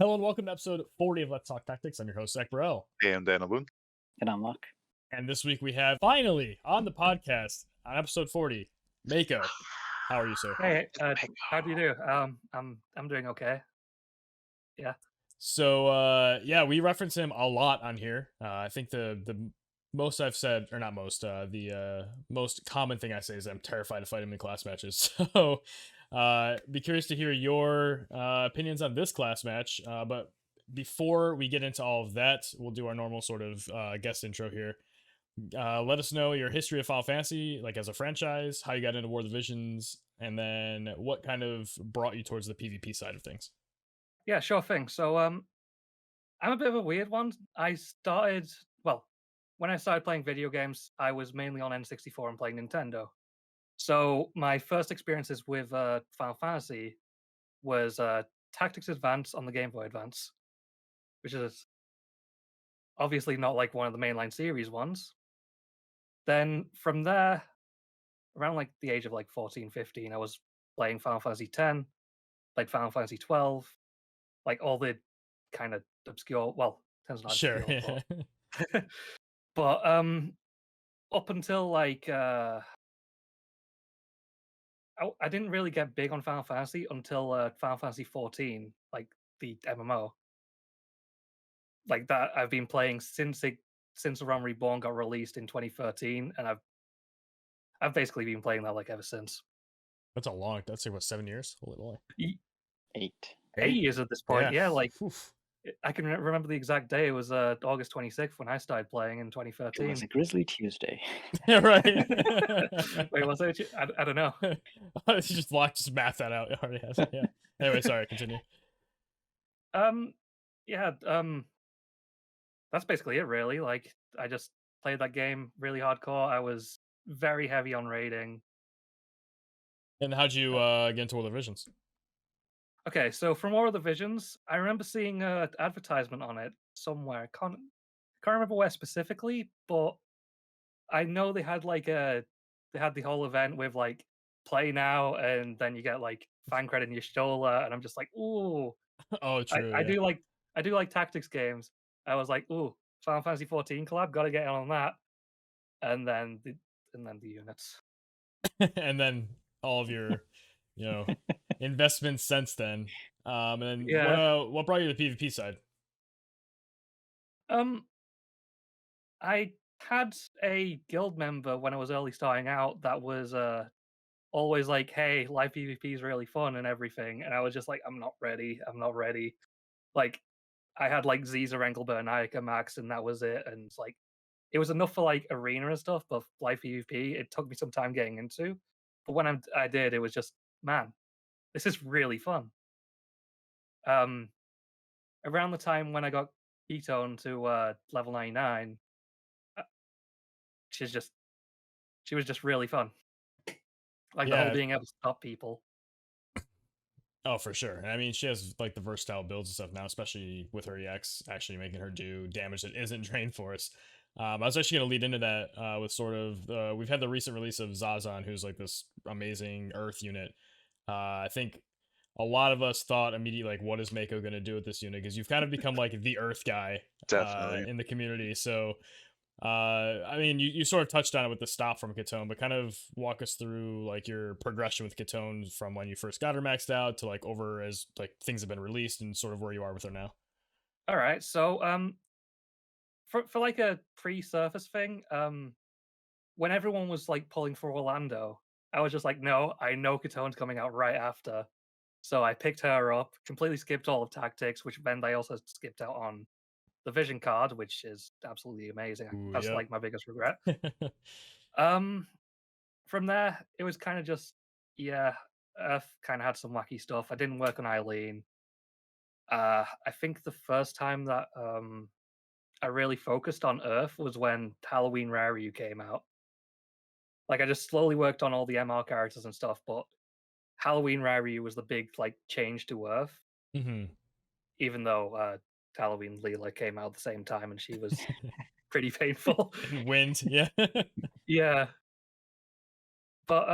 Hello and welcome to episode 40 of Let's Talk Tactics. I'm your host, Zach Burrell. Hey, I'm Dan Aboon. And I'm Luck. And this week we have finally on the podcast, on episode 40, Mako. How are you, sir? Hey, how do you do? I'm doing okay. Yeah. So, we reference him a lot on here. I think the most I've said, or not most, the most common thing I say is I'm terrified to fight him in class matches. So, be curious to hear your opinions on this class match. But before we get into all of that, we'll do our normal sort of guest intro here. Let us know your history of Final Fantasy, like as a franchise, how you got into War of the Visions, and then what kind of brought you towards the PvP side of things. Yeah, sure thing. So I'm a bit of a weird one. When I started playing video games, I was mainly on N64 and playing Nintendo. So my first experiences with Final Fantasy was Tactics Advance on the Game Boy Advance, which is obviously not like one of the mainline series ones. Then from there, around like the age of like 14, 15, I was playing Final Fantasy X, played Final Fantasy 12, like all the kind of obscure, well, 10's not Sure. obscure, but up until like I didn't really get big on Final Fantasy until Final Fantasy 14, like the MMO. Like that I've been playing since The Realm Reborn got released in 2013, and I've basically been playing that like ever since. That's like what, 7 years? Holy moly. 8. 8 years at this point. Yeah, like Oof. I can remember the exact day. It was August 26th when I started playing in It 2013. was a Grizzly Tuesday. Yeah, right. Wait, was it? I don't know. You just math that out. It already has. Yeah. Anyway, sorry, continue. Yeah, that's basically it really. Like I just played that game really hardcore. I was very heavy on raiding. And how'd you get into War of the Visions? Okay, so from War of the Visions, I remember seeing an advertisement on it somewhere. Can't remember where specifically, but I know they had the whole event with like play now, and then you get like fan credit in your shoulder, and I'm just like, ooh. Oh, true. I do like tactics games. I was like, ooh, Final Fantasy 14 collab, gotta get on that. And then the units. And then all of your, investments since then. And then Yeah. what brought you to the PvP side? I had a guild member when I was early starting out that was always like, hey, live PvP is really fun and everything. And I was just like, I'm not ready. Like, I had like Ziza Engelbert Nike Max, and that was it. And it's like, it was enough for like arena and stuff, but live PvP, it took me some time getting into. But when I did, it was just, man, this is really fun. Around the time when I got Kitone to level 99, she was just really fun. Like the whole being able to stop people. Oh, for sure. I mean, she has like the versatile builds and stuff now, especially with her EX actually making her do damage that isn't drained for us. I was actually going to lead into that with sort of we've had the recent release of Zazan, who's like this amazing Earth unit. I think a lot of us thought immediately, like, what is Mako going to do with this unit? Because you've kind of become like the Earth guy in the community. So, I mean, you sort of touched on it with the stop from Katone, but kind of walk us through like your progression with Katone from when you first got her maxed out to like over as like things have been released and sort of where you are with her now. All right, so for like a pre-surface thing, when everyone was like pulling for Orlando, I was just like, no, I know Katone's coming out right after. So I picked her up, completely skipped all of tactics, which meant I also skipped out on the vision card, which is absolutely amazing. Ooh, that's yep. like my biggest regret. From there, it was kind of just, Earth kind of had some wacky stuff. I didn't work on Eileen. I think the first time that I really focused on Earth was when Halloween Raryu came out. Like I just slowly worked on all the MR characters and stuff, but Halloween Raryu was the big like change to Earth. Mm-hmm. Even though Halloween Leela came out at the same time and she was pretty painful. And wind, yeah. Yeah. But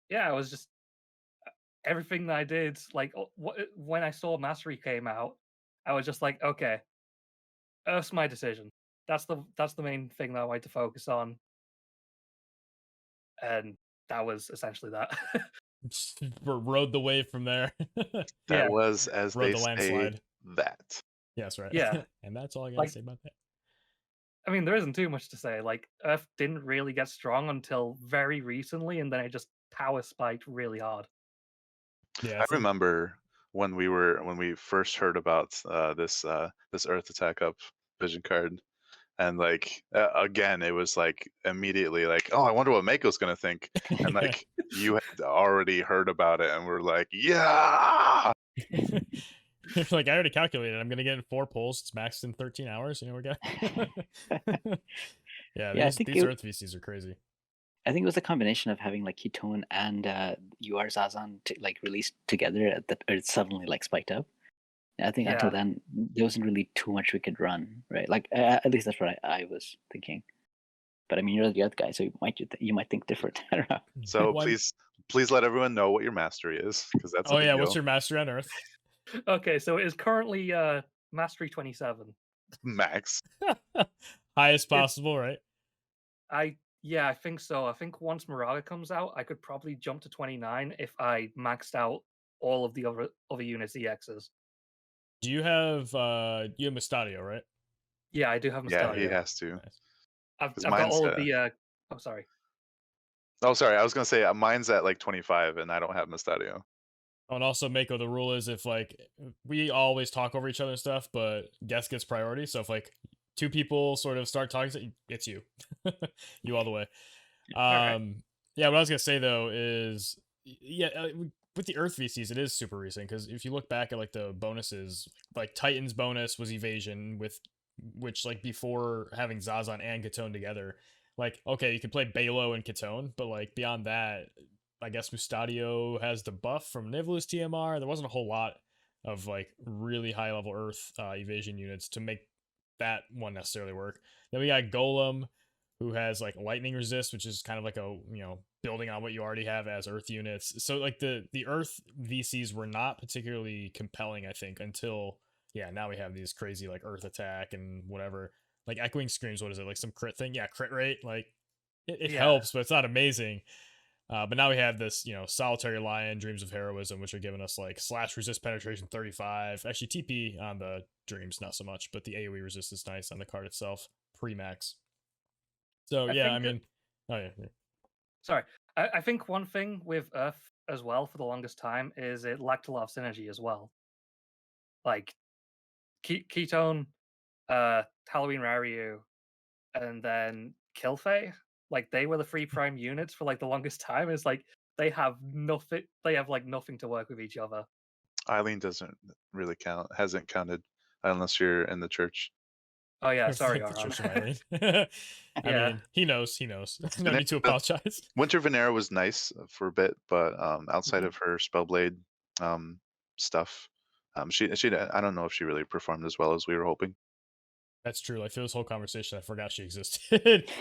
yeah, I was just everything that I did, like when I saw Mastery came out, I was just like, okay, Earth's my decision. That's the main thing that I wanted to focus on, and that was essentially that. Rode the wave from there. That Yeah, was, as Rode they the say, landslide. that. Yes, right. yeah. And that's all I gotta Like, say about that. I mean, there isn't too much to say. Like, Earth didn't really get strong until very recently, and then it just power spiked really hard. Yeah, I remember when we first heard about this Earth Attack Up vision card, and like again, it was like immediately like, oh, I wonder what Mako's gonna think, and like you had already heard about it, and we're like, yeah. like I already calculated. I'm gonna get in 4 pulls. It's maxed in 13 hours. You know, we're good. Yeah, Yeah, I think these Earth VCs are crazy. I think it was a combination of having like Kitone and UR Zazan like released together that it suddenly like spiked up. And I think until Yeah. then there wasn't really too much we could run, right? Like at least that's what I was thinking. But I mean, you're the other guy, so you might think different. I don't know. So One- please let everyone know what your mastery is, because that's a Oh big yeah, deal. what's your mastery on Earth? Okay, so it is currently Mastery 27. max? Highest possible, right? Yeah, I think so. I think once Moraga comes out, I could probably jump to 29 if I maxed out all of the other units EXs. Do you have Mustadio, right? Yeah, I do have Yeah, he Mystario. has to. Nice. I've 'Cause got mine's, all of the. Oh, sorry. Oh, sorry. I was gonna say mine's at like 25, and I don't have Mystadio. Oh, and also Mako, the rule is if like we always talk over each other and stuff, but guest gets priority. So if like 2 people sort of start talking, it's you, you all the way. Alright. Yeah, what I was gonna say though is yeah, with the Earth VCs, it is super recent because if you look back at like the bonuses, like Titan's bonus was evasion with which like before having Zazan and Katone together, like okay, you could play Balo and Katone, but like beyond that, I guess Mustadio has the buff from Nivlu's TMR. There wasn't a whole lot of like really high level Earth evasion units to make that one necessarily work. Then we got Golem, who has like lightning resist, which is kind of like a building on what you already have as Earth units. So like the Earth VCs were not particularly compelling, I think, until now we have these crazy like Earth attack and whatever. Like Echoing Screams, what is it? Like some crit thing? Yeah, crit rate. Like it Yeah. helps, but it's not amazing. But now we have this, Solitary Lion, Dreams of Heroism, which are giving us like slash resist penetration 35. Actually, TP on the Dreams, not so much, but the AoE resist is nice on the card itself, pre-max. So I yeah, think I mean, oh yeah. Sorry. I think one thing with Earth as well for the longest time is it lacked a lot of synergy as well. Like Ketone, Halloween Raryu, and then Killfay. Like they were the 3 prime units for like the longest time. It's like they have nothing. They have like nothing to work with each other. Eileen doesn't really count. Hasn't counted unless you're in the church. Oh yeah, sorry, The Aaron. Church of Eileen. I Yeah. mean, he knows. No need to apologize. Winter Venera was nice for a bit, but outside Mhm. of her Spellblade stuff, she I don't know if she really performed as well as we were hoping. That's true. Like through this whole conversation, I forgot she existed.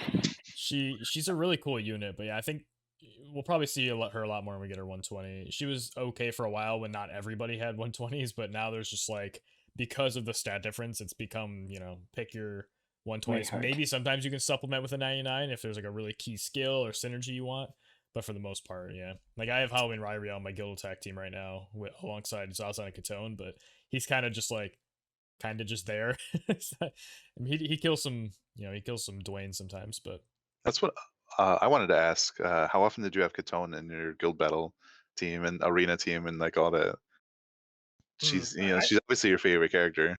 She's a really cool unit, but yeah, I think we'll probably see her a lot more when we get her 120. She was okay for a while when not everybody had 120s, but now there's just like because of the stat difference, it's become pick your 120s. hard. Maybe sometimes you can supplement with a 99 if there's like a really key skill or synergy you want. But for the most part, yeah. Like I have Halloween Rairyell on my guild attack team right now alongside Zazan and Katone, but he's kind of just there. I mean, he kills some, he kills some Dwayne sometimes, but That's what I wanted to ask. How often did you have Katone in your guild battle team and arena team and like all that? She's she's obviously your favorite character.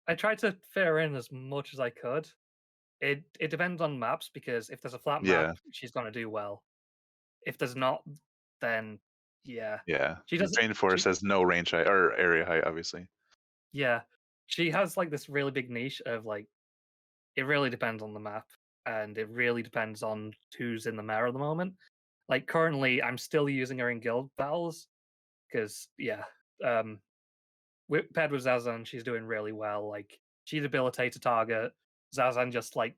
I tried to fit her in as much as I could. It depends on maps because if there's a flat Yeah. map, she's gonna do well. If there's not, then yeah. Yeah. She doesn't. Drain Force has no range height or area height, obviously. Yeah, she has like this really big niche of like. It really depends on the map, and it really depends on who's in the meta at the moment. Like currently, I'm still using her in guild battles because paired with Zazan, she's doing really well. Like she debilitates a target, Zazan just like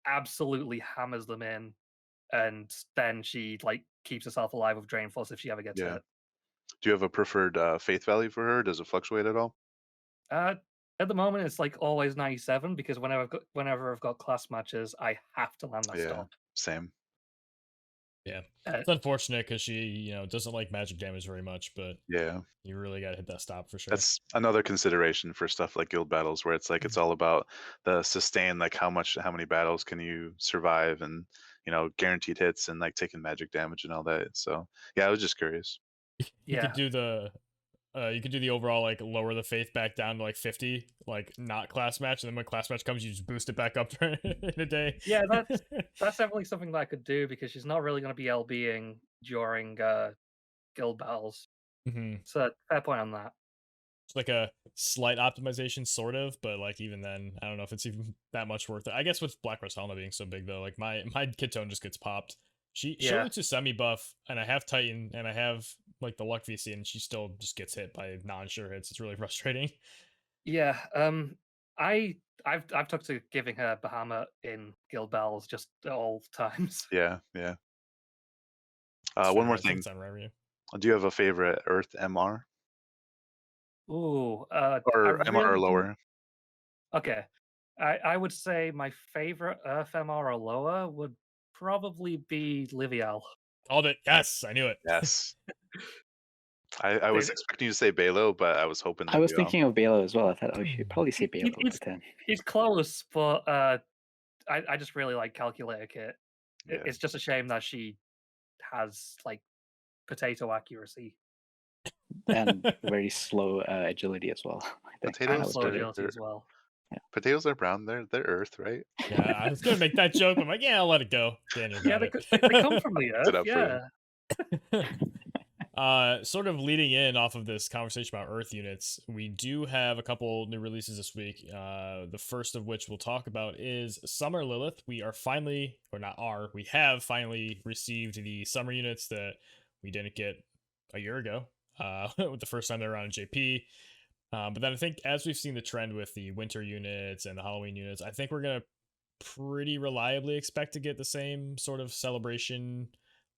absolutely hammers them in, and then she like keeps herself alive with Drain Force if she ever gets Yeah. hit. Do you have a preferred faith value for her? Does it fluctuate at all? Uh, at the moment, it's like always 97 because whenever I've got class matches, I have to land that Yeah, stop. same. Yeah, Uh, it's unfortunate because she doesn't like magic damage very much, but Yeah. you really got to hit that stop for sure. That's another consideration for stuff like guild battles where it's like it's all about the sustain, like how many battles can you survive and guaranteed hits and like taking magic damage and all that. So yeah, I was just curious. You could yeah, do the overall like lower the faith back down to like 50, like not class match, and then when class match comes, you just boost it back up in a day. yeah. That's definitely something that I could do because she's not really going to be LBing during guild battles. Mhm. So fair point on that. It's like a slight optimization, sort of, but like even then, I don't know if it's even that much worth it. I guess with Black Rose Helena being so big though, like my Kitone just gets popped. She'll Yeah, to semi buff, and I have Titan, and I have like the Luck VC, and she still just gets hit by non-sure hits. It's really frustrating. yeah. I I've took to giving her Bahamut in guild battles just at all times. Yeah, yeah. It's One fair. more I think thing. it's on review. Do you have a favorite Earth MR Ooh, I or MR or really do. lower? Okay, I would say my favorite Earth MR or lower would probably be Livial. Called it. Yes, I knew it. Yes. I was Dude, expecting you to say Balo, but I was hoping I was Livial. thinking of Balo as well. I thought, oh, you should probably say he, he- Balo, he's but then he's close, but I just really like Calculator Kit. Yeah. It's just a shame that she has like potato accuracy and very slow agility as well. I think that and Potatoes was slow pretty are good. agility as well. potatoes are brown. They're Earth, right? Yeah, I was gonna make that joke. I'm like, yeah, I'll let it go. Daniel Yeah, got it. they come from the Stood Earth. up for you. Yeah, Sort of leading in off of this conversation about Earth units, we do have a couple new releases this week. The first of which we'll talk about is Summer Lilith. We are finally, or not are, we have finally received the summer units that we didn't get a year ago. With the first time they were on in JP. But then I think as we've seen the trend with the winter units and the Halloween units, I think we're gonna pretty reliably expect to get the same sort of celebration,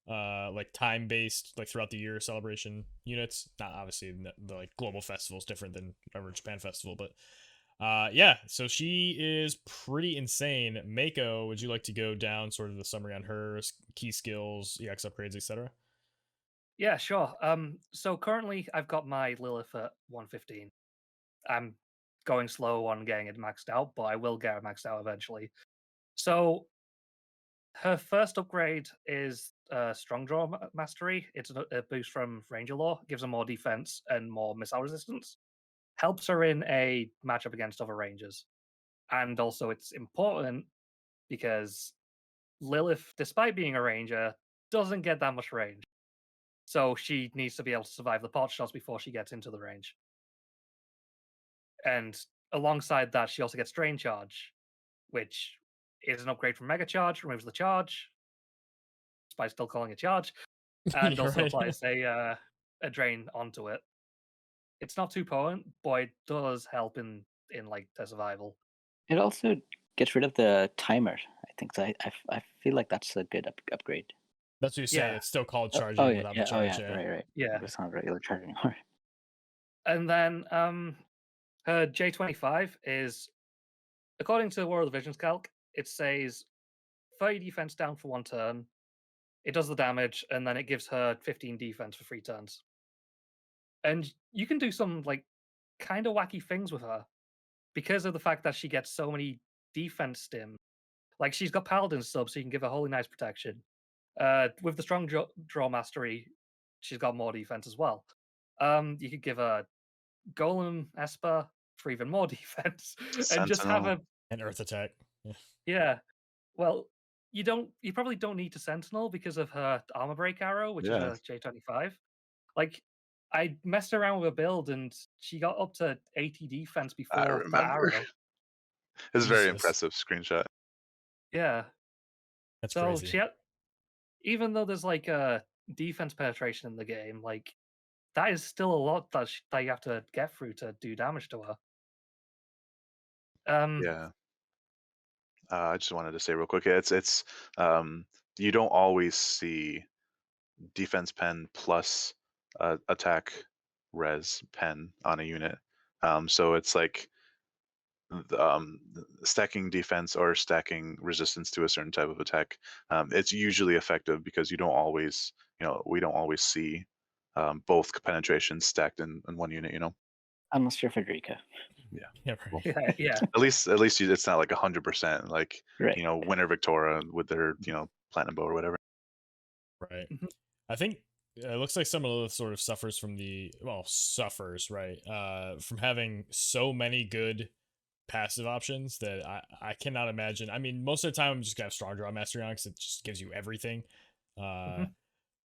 like time based, like throughout the year celebration units. Not obviously the like global festival is different than our Japan festival, but yeah. So she is pretty insane. Mako, would you like to go down sort of the summary on her key skills, EX upgrades, etc.? yeah, sure. So currently I've got my Lilith at 115. I'm going slow on getting it maxed out, but I will get it maxed out eventually. So her first upgrade is Strong Draw Mastery. It's a boost from Ranger Law, gives her more defense and more missile resistance. Helps her in a matchup against other Rangers. And also, it's important because Lilith, despite being a Ranger, doesn't get that much range. So she needs to be able to survive the pot shots before she gets into the range. And alongside that, she also gets Drain Charge, which is an upgrade from Mega Charge, removes the charge, by still calling it charge, and You're also right. applies a drain onto it. It's not too potent, but it does help in like the survival. It also gets rid of the timer. I think so. I feel like that's a good upgrade. That's what you say. Yeah. It's still called Oh, charging oh yeah, without yeah, the charge. right, right. Yeah. It's not regular charge anymore. And then her J25 is, according to World of Visions calc, it says 30 defense down for 1 turn. It does the damage, and then it gives her 15 defense for 3 turns. And you can do some like kind of wacky things with her because of the fact that she gets so many defense stim. Like she's got Paladin sub, so you can give her Holy Knight's protection. With the Strong Draw Mastery, she's got more defense as well. You could give her Golem Esper for even more defense, and just have Sentinel. her. And Earth Attack. Yeah. Yeah. Well, you probably don't need to Sentinel because of her Armor Break Arrow, which is Yeah. a J25. Like I messed around with a build and she got up to 80 defense I before the remember. arrow. It's a very Jesus. impressive screenshot. Yeah. That's So crazy. she had, even though there's like a defense penetration in the game, like that is still a lot that you have to get through to do damage to her. Yeah. I just wanted to say real quick, it's you don't always see defense pen plus attack res pen on a unit. So it's like stacking defense or stacking resistance to a certain type of attack. It's usually effective because we don't always see both penetration stacked in one unit. Unless you're Federica. Yeah, Well, right. Yeah. at least it's not like 100% like Right. Winter Victoria with their platinum bow or whatever. Right. Mhm. I think it looks like some of Lilith sort of suffers from suffers, right? From having so many good passive options that I cannot imagine. I mean, most of the time I'm just gonna have strong draw mastery on because it just gives you everything. Mhm.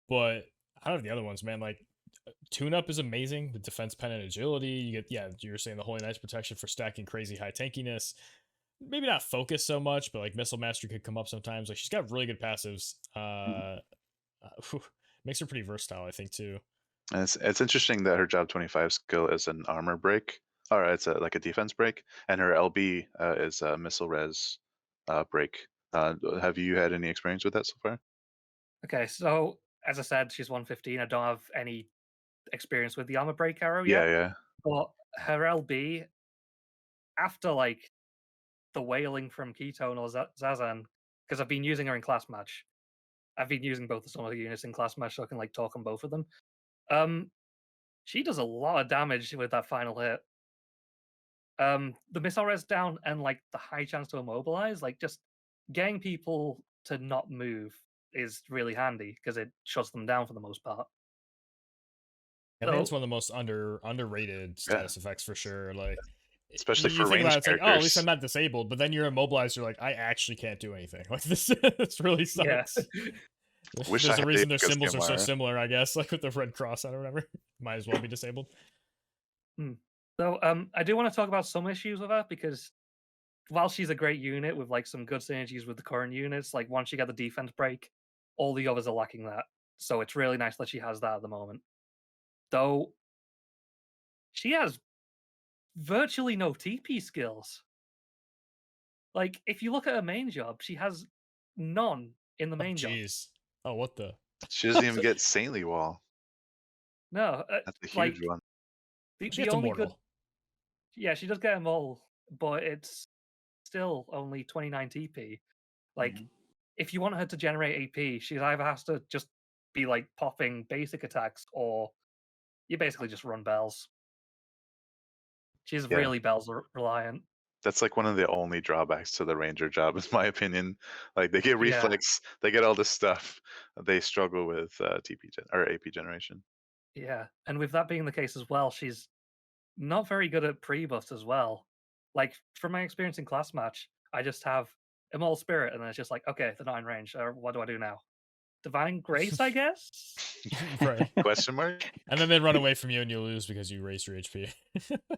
But out of the other ones, man, like tune up is amazing. The defense pen and agility. You get you were saying the Holy Knight's protection for stacking crazy high tankiness. Maybe not focus so much, but like missile mastery could come up sometimes. Like she's got really good passives. Makes her pretty versatile, I think, too. And it's interesting that her job 25 skill is an armor break, or it's like a defense break, and her LB is a missile res break. Have you had any experience with that so far? Okay, so as I said, she's 115. I don't have any experience with the armor break arrow Yeah, yet, yeah. but her LB after like the wailing from Ketone or Zazan, because I've been using her in class match. I've been using both of some of the units in class match, so I can like talk on both of them. She does a lot of damage with that final hit. The missile res down and like the high chance to immobilize, like just getting people to not move is really handy because it shuts them down for the most part. I think it's So one of the most underrated Yeah. status effects for sure. Like, Especially you for think about it, ranged it's like, oh, at least I'm characters. not disabled. But then you're immobilized. You're like, I actually can't do anything. Like this, this really yeah, sucks. Wish I There's a had reason their Aika's symbols are so Kimara. similar, I guess. Like with the red cross on or whatever. Might as well be disabled. so I do want to talk about some issues with her because while she's a great unit with like some good synergies with the current units, like once you get the defense break, all the others are lacking that. So it's really nice that she has that at the moment. Though she has virtually no TP skills. Like if you look at her main job, she has none in the Oh, main job. jeez. Oh, what the? She doesn't even get Saintly Wall. No, That's a huge like one. She the gets only good, immortal. yeah, she does get them all, but it's still only 29 TP. Like Mhm. if you want her to generate AP, she either has to just be like popping basic attacks, or you basically just run bells. She's Yeah. really bells reliant. That's like one of the only drawbacks to the ranger job, in my opinion. Like they get Yeah. reflex, they get all this stuff. They struggle with or AP generation. Yeah, and with that being the case as well, she's not very good at pre-buffs as well. Like from my experience in class match, I just have Immortal Spirit, and then it's just like, okay, they're not in range. What do I do now? Divine Grace, I guess. Right. Question mark? And then they run away from you and you lose because you raise your HP.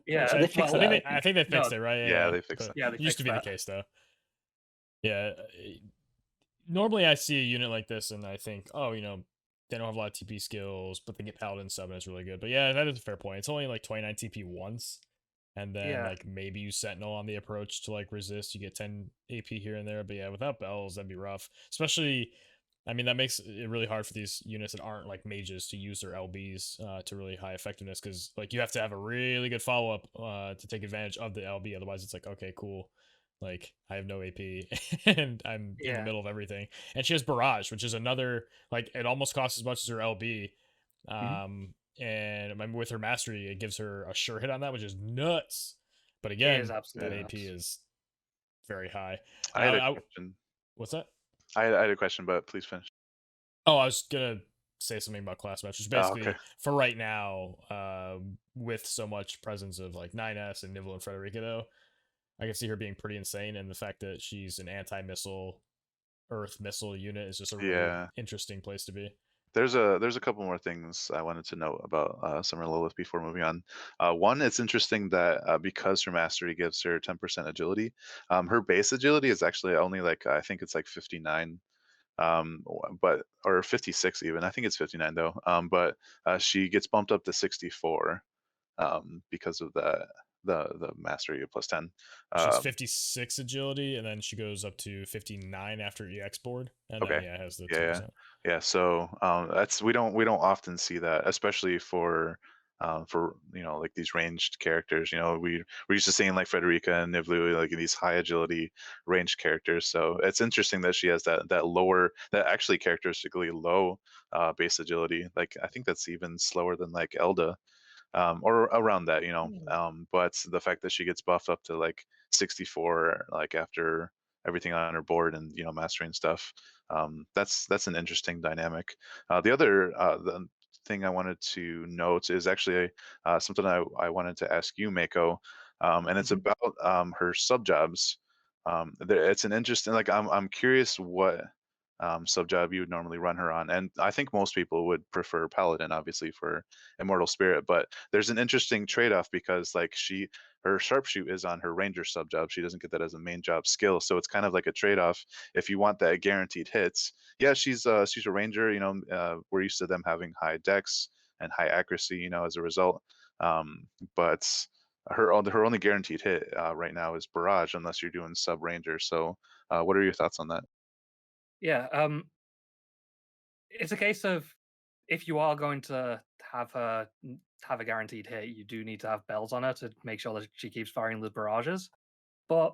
Yeah, So they fixed well, that. I think they fixed no, it, right? Yeah, they fixed But that. yeah, they it used to fixed be the that. case, though. Yeah. Normally, I see a unit like this and I think, oh, they don't have a lot of TP skills, but they get Paladin sub and it's really good. But yeah, that is a fair point. It's only like 29 TP once. And then Yeah. like maybe you Sentinel on the approach to like resist. You get 10 AP here and there. But yeah, without bells, that'd be rough. Especially, I mean, that makes it really hard for these units that aren't like mages to use their LBs to really high effectiveness, because like you have to have a really good follow up to take advantage of the LB. Otherwise, it's like, okay, cool. Like I have no AP and I'm in the Yeah. middle of everything. And she has Barrage, which is another, like it almost costs as much as her LB. And I mean, with her mastery, it gives her a sure hit on that, which is nuts. But It again, is that absolutely AP nuts. is very high. I had a question. What's that? I had a question, but please finish. Oh, I was gonna say something about class match, which basically okay. for right now, with so much presence of like 9S and Nibble and Frederica, though, I can see her being pretty insane, and the fact that she's an anti-missile Earth missile unit is just a really Yeah. interesting place to be. There's a couple more things I wanted to note about Summer Lilith before moving on. One, it's interesting that because her mastery gives her 10% agility, her base agility is actually only like, I think it's like 59, but or 56 even. I think it's 59 though. But she gets bumped up to 64 because of that. the mastery of +10. She's Um, 56 agility, and then she goes up to 59 after EX board, and then okay. yeah, it has the Yeah, yeah. 2%. Yeah, so that's we don't often see that, especially for like these ranged characters. We're used to seeing like Frederica and Nivlu like in these high agility ranged characters. So it's interesting that she has that actually characteristically low base agility. Like I think that's even slower than like Elda, or around that. But the fact that she gets buffed up to like 64, like after everything on her board and mastering stuff, that's an interesting dynamic. The thing I wanted to note is actually something I wanted to ask you, Mako, and it's Mhm. about her sub jobs. It's an interesting, like I'm curious what sub job you would normally run her on, and I think most people would prefer Paladin, obviously, for Immortal Spirit, but there's an interesting trade-off because like her sharpshoot is on her ranger sub job. She doesn't get that as a main job skill, so it's kind of like a trade-off. If you want that guaranteed hits, yeah, she's a ranger. We're used to them having high dex and high accuracy. As a result, but her only guaranteed hit right now is barrage, unless you're doing sub ranger. So, what are your thoughts on that? Yeah, it's a case of if you are going to have a guaranteed hit, you do need to have bells on her to make sure that she keeps firing the barrages. But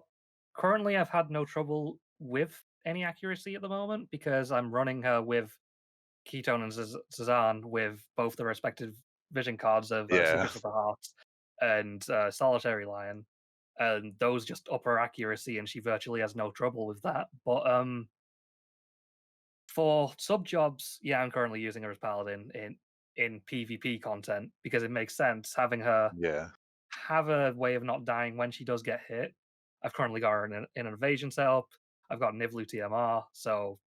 currently, I've had no trouble with any accuracy at the moment because I'm running her with Ketone and Cezanne with both the respective vision cards of Yeah. Secrets of the Heart and Solitary Lion, and those just up her accuracy, and she virtually has no trouble with that. But for sub jobs, yeah, I'm currently using her as Paladin in PvP content because it makes sense having her Yeah. have a way of not dying when she does get hit. I've currently got her in an evasion setup. I've got Nivlu TMR, so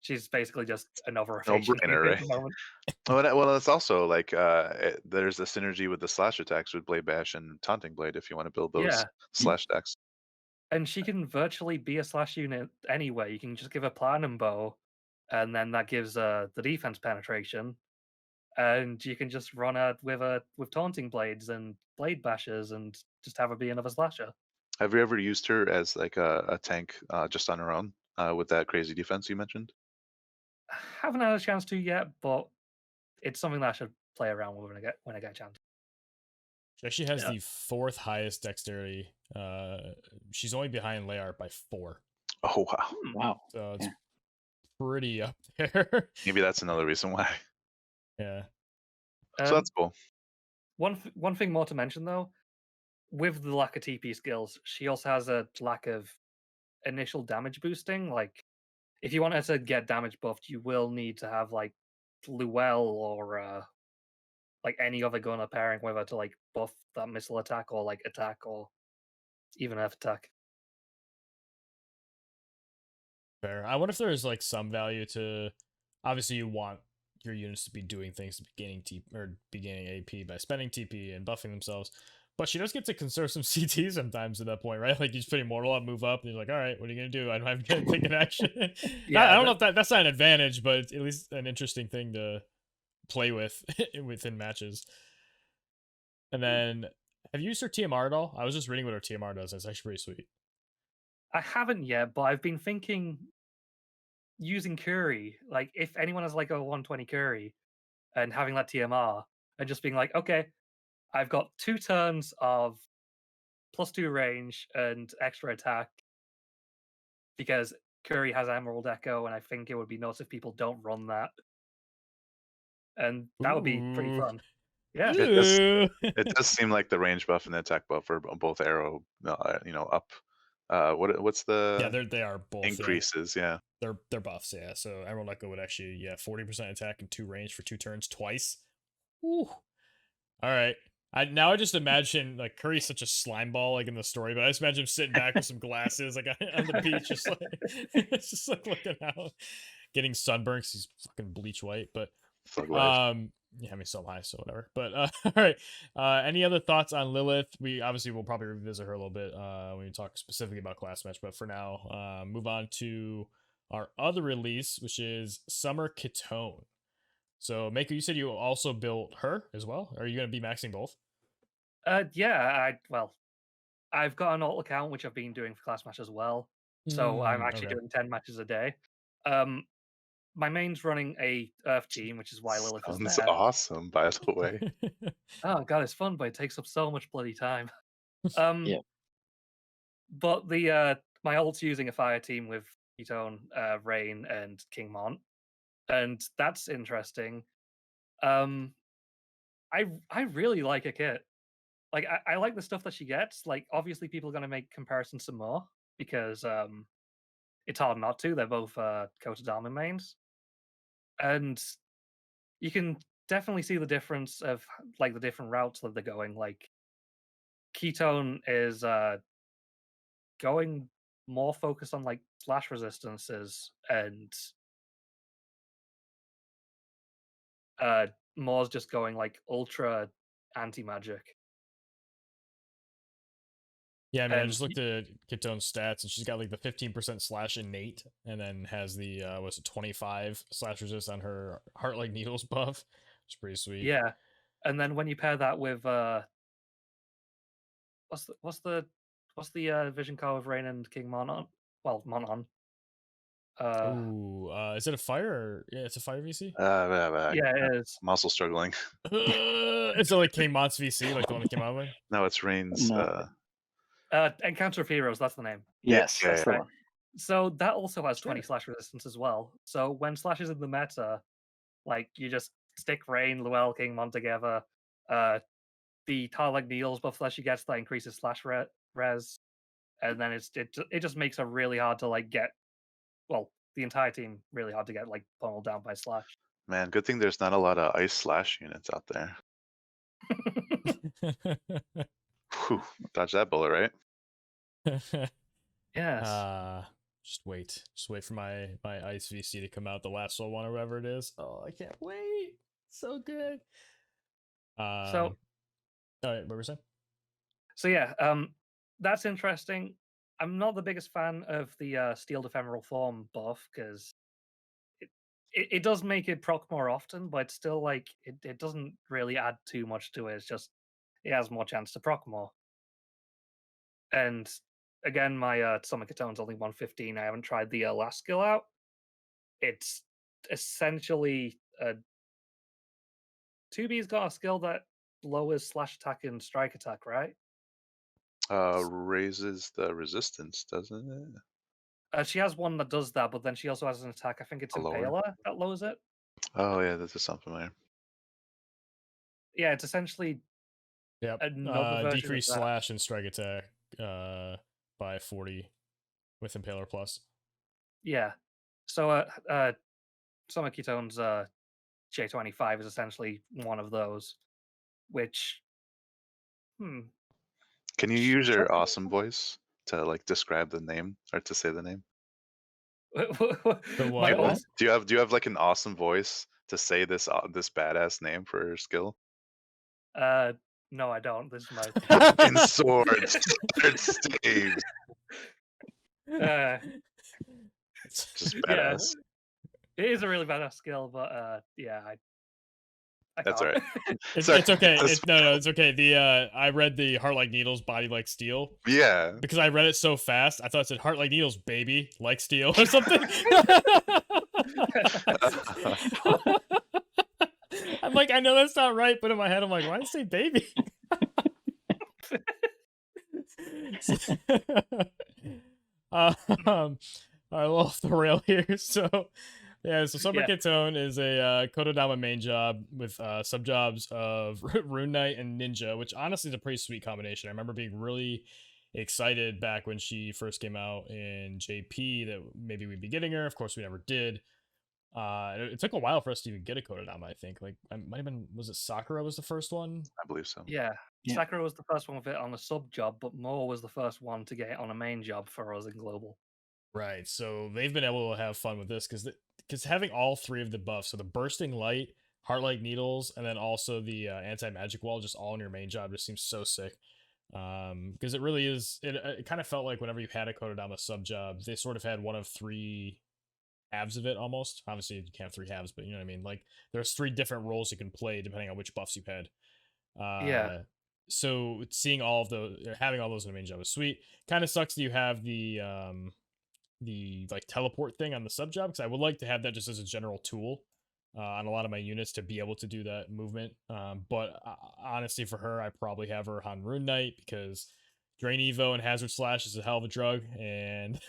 she's basically just another No evasion brainer, unit at right? the moment. Well, it's also like there's a synergy with the slash attacks with Blade Bash and Taunting Blade if you want to build those Yeah, slash decks. and she can virtually be a slash unit anyway. You can just give her Platinum Bow, and then that gives the defense penetration, and you can just run her with taunting blades and blade bashers, and just have her be another slasher. Have you ever used her as like a tank just on her own with that crazy defense you mentioned? Haven't had a chance to yet, but it's something that I should play around with when I get a chance. She actually has Yeah. the fourth highest dexterity. She's only behind Layart by 4, Oh wow, Wow. so it's Yeah. pretty up there. maybe that's another reason why. Yeah. So Um, that's cool. one thing more to mention though, with the lack of TP skills, she also has a lack of initial damage boosting. Like, if you want her to get damage buffed, you will need to have like Luell or like any other gunner pairing with her to like buff that missile attack or like attack or even F attack. Fair. I wonder if there's like some value to. Obviously, you want your units to be doing things to beginning beginning AP by spending TP and buffing themselves. But she does get to conserve some CT sometimes at that point, right? Like you just put Immortal up, move up, and you're like, all right, what are you gonna do? I don't have to take an action. I Yeah, don't know if that's not an advantage, but it's at least an interesting thing to play with within matches. And then, have you used her TMR at all? I was just reading what her TMR does. And it's actually pretty sweet. I haven't yet, but I've been thinking using Curry. Like, if anyone has like a 120 Curry and having that TMR and just being like, okay, I've got 2 turns of +2 range and extra attack because Curry has Emerald Echo, and I think it would be nuts if people don't run that, and that would be pretty Ooh. fun. Yeah. It does. Ooh. It does seem like the range buff and the attack buff are both arrow, up. What's Yeah, the they are both. Yeah, increases? Yeah. they're buffs. Yeah, so Emerald Echo would actually 40% attack and 2 range for 2 turns twice. Ooh. All right. I just imagine like Curry's such a slime ball like in the story, but I just imagine him sitting back with some glasses like on the beach, just like it's just like looking out, getting sunburned 'cause he's fucking bleach white. But Thug life. yeah, I mean, so am I, so whatever. But all right. Any other thoughts on Lilith? We obviously will probably revisit her a little bit when we talk specifically about class match. But for now, move on to our other release, which is Summer Kitone. So, Mako, you said you also built her as well. Are you going to be maxing both? Yeah, I've got an alt account which I've been doing for class match as well. So I'm actually Okay. doing 10 matches a day. Um, my main's running a Earth team, which is why Lilith is Sounds there. awesome, by the way. Oh god, it's fun, but it takes up so much bloody time. Um, Yeah. but the my alt's using a fire team with Kitone, Rain, and King Mon, and that's interesting. Um, I really like a kit. Like I like the stuff that she gets. Like obviously people are gonna make comparisons some more because it's hard not to. They're both Kotodama mains. And you can definitely see the difference of like the different routes that they're going. Like Ketone is going more focused on like slash resistances, and uh Moore's just going like ultra anti magic. Yeah, I mean, I And just looked at Kitone's stats, and she's got like the 15% slash innate, and then has the what's it, 25 slash resist on her Heart Like Needles buff. It's pretty sweet. yeah, and then when you pair that with what's the vision card with Rain and King Monon? Well, Monon. Ooh, is it a fire? Or... Yeah, it's a fire VC. Yeah, it is. I'm also struggling. Is it like King Mont's VC, like the one that came out with? No, it's Rain's. No. Encounter of Heroes, that's the name. Yes, yeah, that's the yeah. one. So that also has 20 Sure. slash resistance as well. So when slash is in the meta, like you just stick Rain, Luel, King Mon together. The Tarlag Needles buff that she gets that increases slash res, and then it just makes her really hard to like get. Well, the entire team really hard to get like pummeled down by slash. man, good thing there's not a lot of ice slash units out there. Whew, dodge that bullet, right? Yes. Just wait for my ice VC to come out, the last one or whatever it is. Oh, I can't wait. So good. So all right, what were we saying? So yeah, that's interesting. I'm not the biggest fan of the Steel Ephemeral Form buff because it does make it proc more often, but it's still like it doesn't really add too much to it. It's just it has more chance to proc more. And again, my Summer Katone's only 115. I haven't tried the last skill out. It's essentially 2B's got a skill that lowers slash attack and strike attack, right? Raises the resistance, doesn't it? She has one that does that, but then she also has an attack. I think it's A lower? Impaler that lowers it. Oh yeah, that does sound familiar. Yeah, it's essentially Yep. another version Decrease of that. slash and strike attack by 40 with Impaler Plus. Yeah. So Summer Ketone's J25 is essentially one of those, which Can you use your awesome voice to like describe the name or to say the name? The my what? old Do you have like an awesome voice to say this badass name for your skill? no, I don't. This is my In swords, third staves. Just yeah, badass. it is a really badass skill, but yeah, I That's can't. right. It's Sorry, okay. that's- No, it's okay. The I read the Heart Like Needles, Body Like Steel. Yeah. Because I read it so fast, I thought it said Heart Like Needles, baby, like steel or something. I'm like, I know that's not right, but in my head, I'm like, why did it say baby? All right, well, off the rail here. So, yeah, so Summer Kitone is a Kotodama main job with sub-jobs of Rune Knight and Ninja, which honestly is a pretty sweet combination. I remember being really excited back when she first came out in JP that maybe we'd be getting her. Of course, we never did. It took a while for us to even get a Kotodama, I think. Like, I might have been, was it Sakura was the first one? I believe so. Yeah. Yeah. Sakura was the first one with it on a sub job, but Mo was the first one to get it on a main job for us in global. Right. So they've been able to have fun with this because having all three of the buffs, so the bursting light, Heart Like Needles, and then also the anti-magic wall, just all in your main job, just seems so sick. Because it really is. It kind of felt like whenever you had a Kotodama sub job, they sort of had one of three halves of it almost. Obviously, you can't have three halves, but you know what I mean. Like there's three different roles you can play depending on which buffs you had. Yeah. so seeing all of those, having all those in the main job is sweet. Kind of sucks that you have the like teleport thing on the sub job, because I would like to have that just as a general tool on a lot of my units to be able to do that movement. But honestly, for her, I probably have her on Rune Knight, because Drain Evo and Hazard Slash is a hell of a drug, and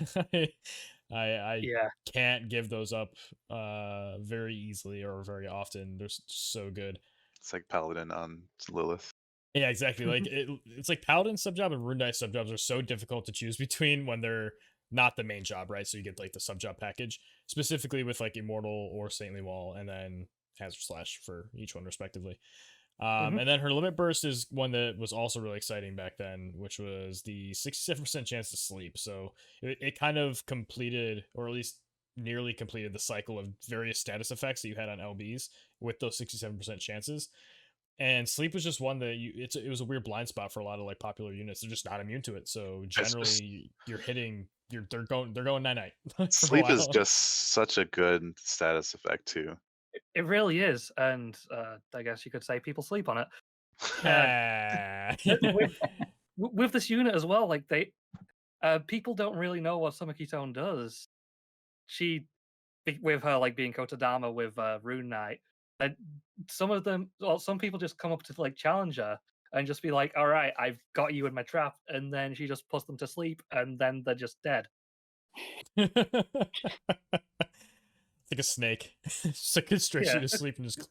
I Yeah. can't give those up very easily or very often. They're so good. It's like Paladin on Lilith. Yeah, exactly. Like it's like Paladin sub job and Rune Knight sub jobs are so difficult to choose between when they're not the main job, right? So you get like the sub job package, specifically with like Immortal or Saintly Wall, and then Hazard Slash for each one respectively. Mhm. And then her limit burst is one that was also really exciting back then, which was the 67% chance to sleep. So it kind of completed, or at least nearly completed, the cycle of various status effects that you had on LBs with those 67% chances. And sleep was just one that it was a weird blind spot for a lot of like popular units. They're just not immune to it. So It's just generally you're hitting they're going night night for a sleep is while. just such a good status effect too. It really is, and I guess you could say people sleep on it. With with this unit as well, like people don't really know what Summer Kitone does. She, with her like being Kotodama with Rune Knight, and some people just come up to like challenge her and just be like, "All right, I've got you in my trap," and then she just puts them to sleep, and then they're just dead. It's like a snake. Just like constricts you to sleep and just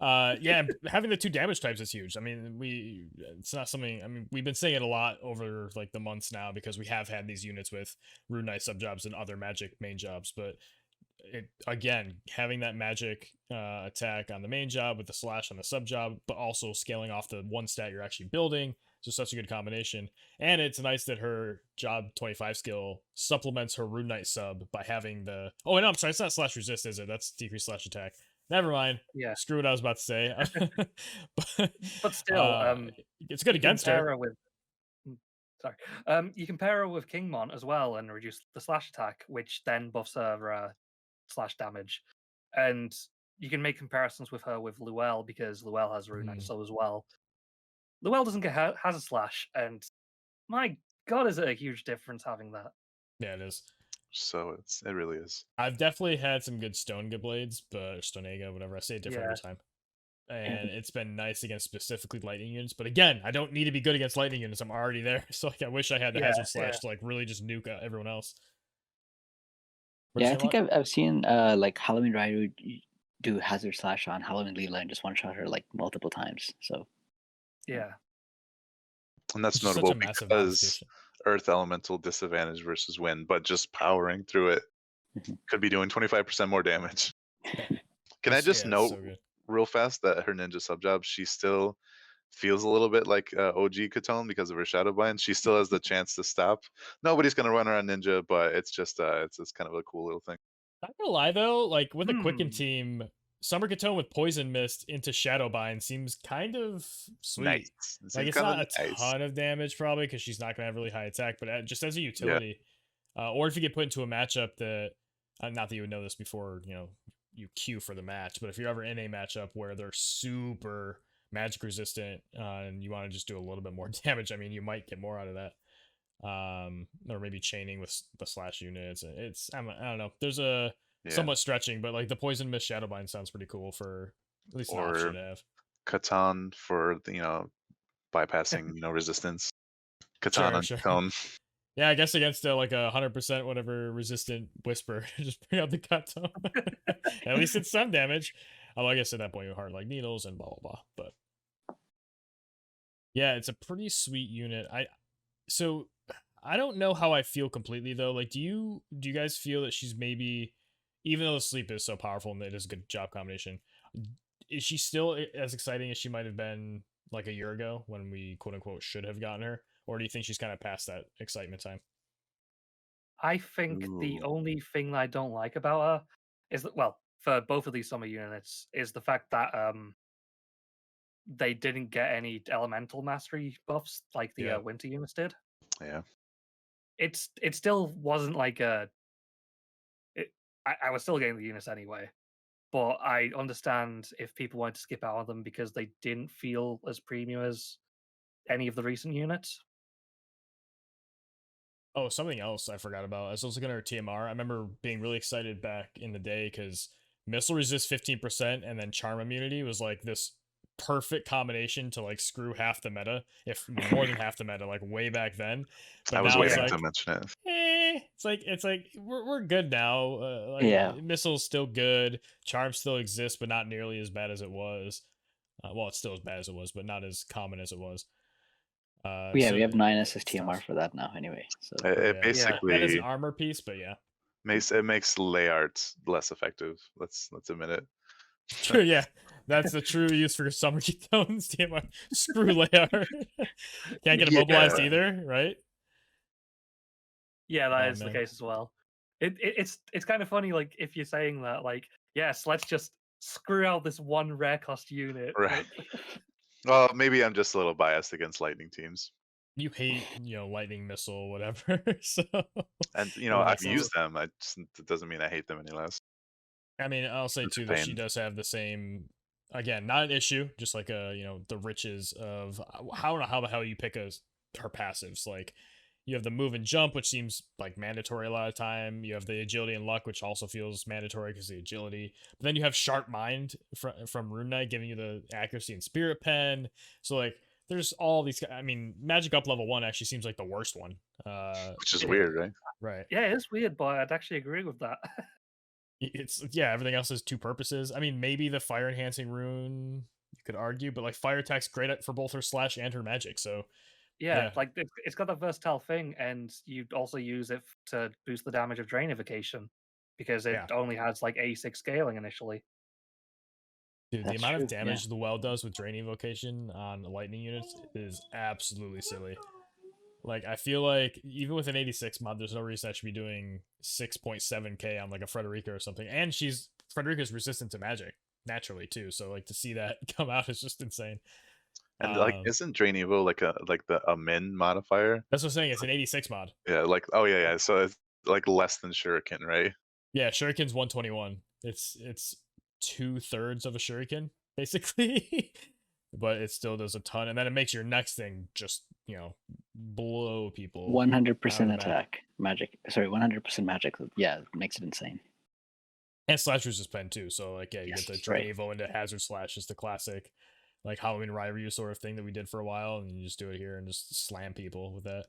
yeah, and having the two damage types is huge. I mean, it's not something, I mean, we've been saying it a lot over like the months now, because we have had these units with Rune Knight sub jobs and other magic main jobs, but again, having that magic attack on the main job with the slash on the sub job, but also scaling off the one stat you're actually building, so such a good combination. And it's nice that her job 25 skill supplements her Rune Knight sub by having the, oh, and no, I'm sorry, it's not slash resist, is it? That's decrease slash attack. Never mind. Yeah, Screw what I was about to say. but still, It's good you can against pair her. her with. Sorry, you can pair her with Kingmon as well and reduce the slash attack, which then buffs her slash damage, and you can make comparisons with her with Luel because Luel has Rune Knight Mhm. so as well. Luel doesn't get has a slash, and my god, is it a huge difference having that? Yeah, it is. So it really is. I've definitely had some good Stone Blades, but Stonega, whatever. I say it different Yeah. every time. And it's been nice against specifically lightning units. But again, I don't need to be good against lightning units. I'm already there. So like, I wish I had the Yeah, Hazard Slash yeah. to like really just nuke out everyone else. Yeah, I think I've seen like Halloween Rider do Hazard Slash on Halloween Leela and just one shot her like multiple times. So Yeah. And that's It's just such notable a massive because modification. Earth Elemental disadvantage versus Wind, but just powering through it Mhm. could be doing 25% more damage. Can I It's, just yeah, it's note so good. real fast that her ninja sub job, she still feels a little bit like OG Katone because of her shadow bind. She still has the chance to stop. Nobody's gonna run around ninja, but it's just it's kind of a cool little thing. Not gonna lie though, like with a Quicken Hmm. team, Summer Katone with Poison Mist into Shadowbind seems kind of sweet. Nice. It Like seems it's kind not of a nice. ton of damage probably, because she's not gonna have really high attack, but just as a utility, or if you get put into a matchup that, not that you would know this before, you queue for the match, but if you're ever in a matchup where they're super magic resistant and you want to just do a little bit more damage, I mean, you might get more out of that. Or maybe chaining with the slash units. I don't know. There's a Yeah. somewhat stretching, but like the Poison Mist Shadowbind sounds pretty cool for at least an option Or to have. Katane for bypassing resistance. Katane on Sure. Katone. Yeah, I guess against like 100% whatever resistant whisper, just bring out the Katone. At least it's some damage. Although I guess at that point you're hard like needles and blah blah blah. But yeah, it's a pretty sweet unit. I don't know how I feel completely though. Like, do you guys feel that she's maybe, even though the sleep is so powerful and it is a good job combination, is she still as exciting as she might have been like a year ago when we quote unquote should have gotten her? Or do you think she's kind of past that excitement time? I think the Ooh. only thing that I don't like about her is that, well, for both of these summer units, is the fact that they didn't get any elemental mastery buffs like the Yeah. winter units did. Yeah. It still wasn't like I was still getting the units anyway, but I understand if people wanted to skip out on them because they didn't feel as premium as any of the recent units. Oh, something else I forgot about. As I was looking at her TMR, I remember being really excited back in the day because missile resist 15% and then charm immunity was like this perfect combination to like screw half the meta, if more than half the meta, like way back then. But I was now it's waiting like, to mention it. it's like we're good now. Like Yeah. missile's still good, charm still exists, but not nearly as bad as it was. Well, it's still as bad as it was, but not as common as it was. We So have 9 it's SSTMR tough. for that now anyway. So It Yeah. That is basically an armor piece, but yeah. makes lay art less effective. Let's admit it. True, yeah. That's the true use for summer ketones. TMR. Screw layout. Can't get immobilized Yeah. either, right? Yeah, that Oh, is the man. case as well. It's kind of funny, like if you're saying that, like, yes, let's just screw out this one rare cost unit. Right. but- Well, maybe I'm just a little biased against lightning teams, You hate, lightning missile, whatever. So and It I've makes sense. used them. It doesn't mean I hate them any less. I mean, I'll say It's a too that she pain. does have the same. Again, not an issue. Just like the riches of how the hell you pick her passives. Like you have the move and jump, which seems like mandatory a lot of time. You have the agility and luck, which also feels mandatory because the agility. But then you have sharp mind from Rune Knight, giving you the accuracy and spirit pen. So like, there's all these. I mean, magic up level 1 actually seems like the worst one. Which is Yeah. weird, right? Right. yeah, it's weird, but I'd actually agree with that. It's everything else has 2 purposes. I mean, maybe the fire enhancing rune you could argue, but like fire attack's great for both her slash and her magic. So Yeah, Yeah. like it's got that versatile thing, and you also use it to boost the damage of Drainification because it Yeah. only has like 86 scaling initially. dude, the That's amount of true, yeah. damage the well does with drain evocation on lightning units is absolutely silly. Like I feel like even with an 86 mod, there's no reason I should be doing 6.7k on like a Frederica or something. And Frederica's resistant to magic naturally too. So like to see that come out is just insane. And like, Um, isn't Drain Evo like a min modifier? That's what I'm saying. It's an 86 mod. Yeah, like yeah. So it's like less than Shuriken, right? Yeah, Shuriken's 121. It's 2/3 of a Shuriken, basically. But it still does a ton. And then it makes your next thing just, blow people. 100% map. attack magic. Sorry, 100% magic. Yeah, it makes it insane. And slash resist pen too. So like you Yes, get the Drain right. Evo into Hazard Slash is the classic like Halloween Ryu sort of thing that we did for a while, and you just do it here and just slam people with that.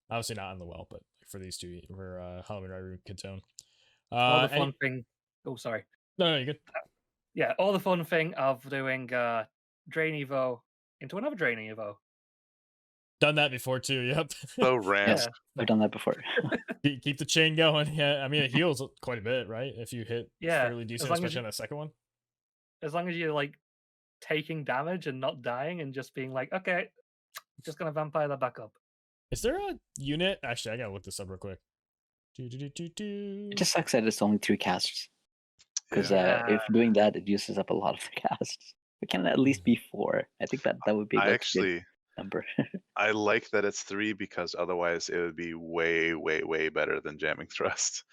Obviously not on the well, but for these two for Halloween Ryu Katone. All the fun thing. Oh, sorry. No, you're good. Yeah, all the fun thing of doing Drain Evo into another Drain Evo. Done that before too. Yep. So random. Yes, I've done that before. Keep the chain going. Yeah, I mean it heals quite a bit, right? If you hit Yeah, fairly decent, long as especially you- on that second one. As long as you're like taking damage and not dying and just being like, okay, just gonna vampire that back up. Is there a unit? Actually, I gotta look this up real quick. It just sucks that it's only 3 casts. Because Yeah. if doing that, it uses up a lot of the casts. It can at least be 4. I think that would be I like, a good actually number. I like that it's 3 because otherwise it would be way, way, way better than jamming thrust.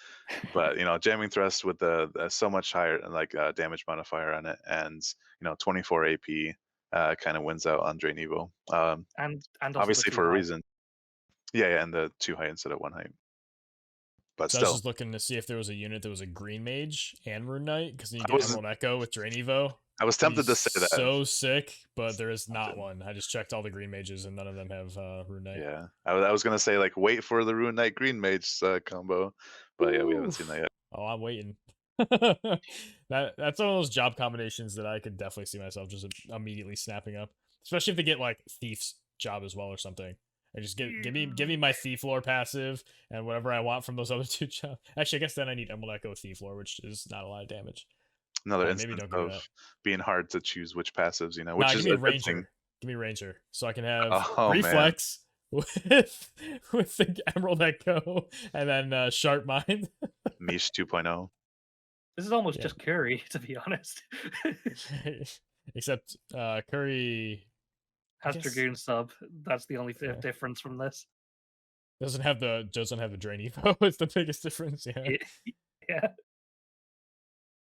But jamming thrust with the so much higher like damage modifier on it, and 24 AP kind of wins out on Drain Evo. And also Obviously the for a 2 height. reason. Yeah, and the 2 height instead of 1 height. But So I was still, just looking to see if there was a unit that was a green mage and Rune Knight, because then you I get wasn't- Emerald Echo with Drain Evo. I was tempted to say that. So sick, but there is not one. I just checked all the green mages and none of them have Rune Knight. Yeah, I was gonna say like wait for the Rune Knight Green Mage combo, but yeah, we haven't seen that yet. Oh, I'm waiting. That's one of those job combinations that I could definitely see myself just immediately snapping up, especially if they get like Thief's job as well or something. And just give me my Thief lore passive and whatever I want from those other 2 jobs. Actually, I guess then I need Emerald Echo Thief lore, which is not a lot of damage. Another Maybe instance don't give me of that. being hard to choose which passives, which Nah, is give me a a good Ranger. thing. Give me Ranger, so I can have Oh, man. Reflex with the Emerald Echo and then Sharp Mind. Mish 2.0. This is almost Yeah. just Curry, to be honest. Except Curry Has guess- Dragoon sub. That's the only Yeah. difference from this. doesn't have the Drain Evo. It's the biggest difference. Yeah. Yeah.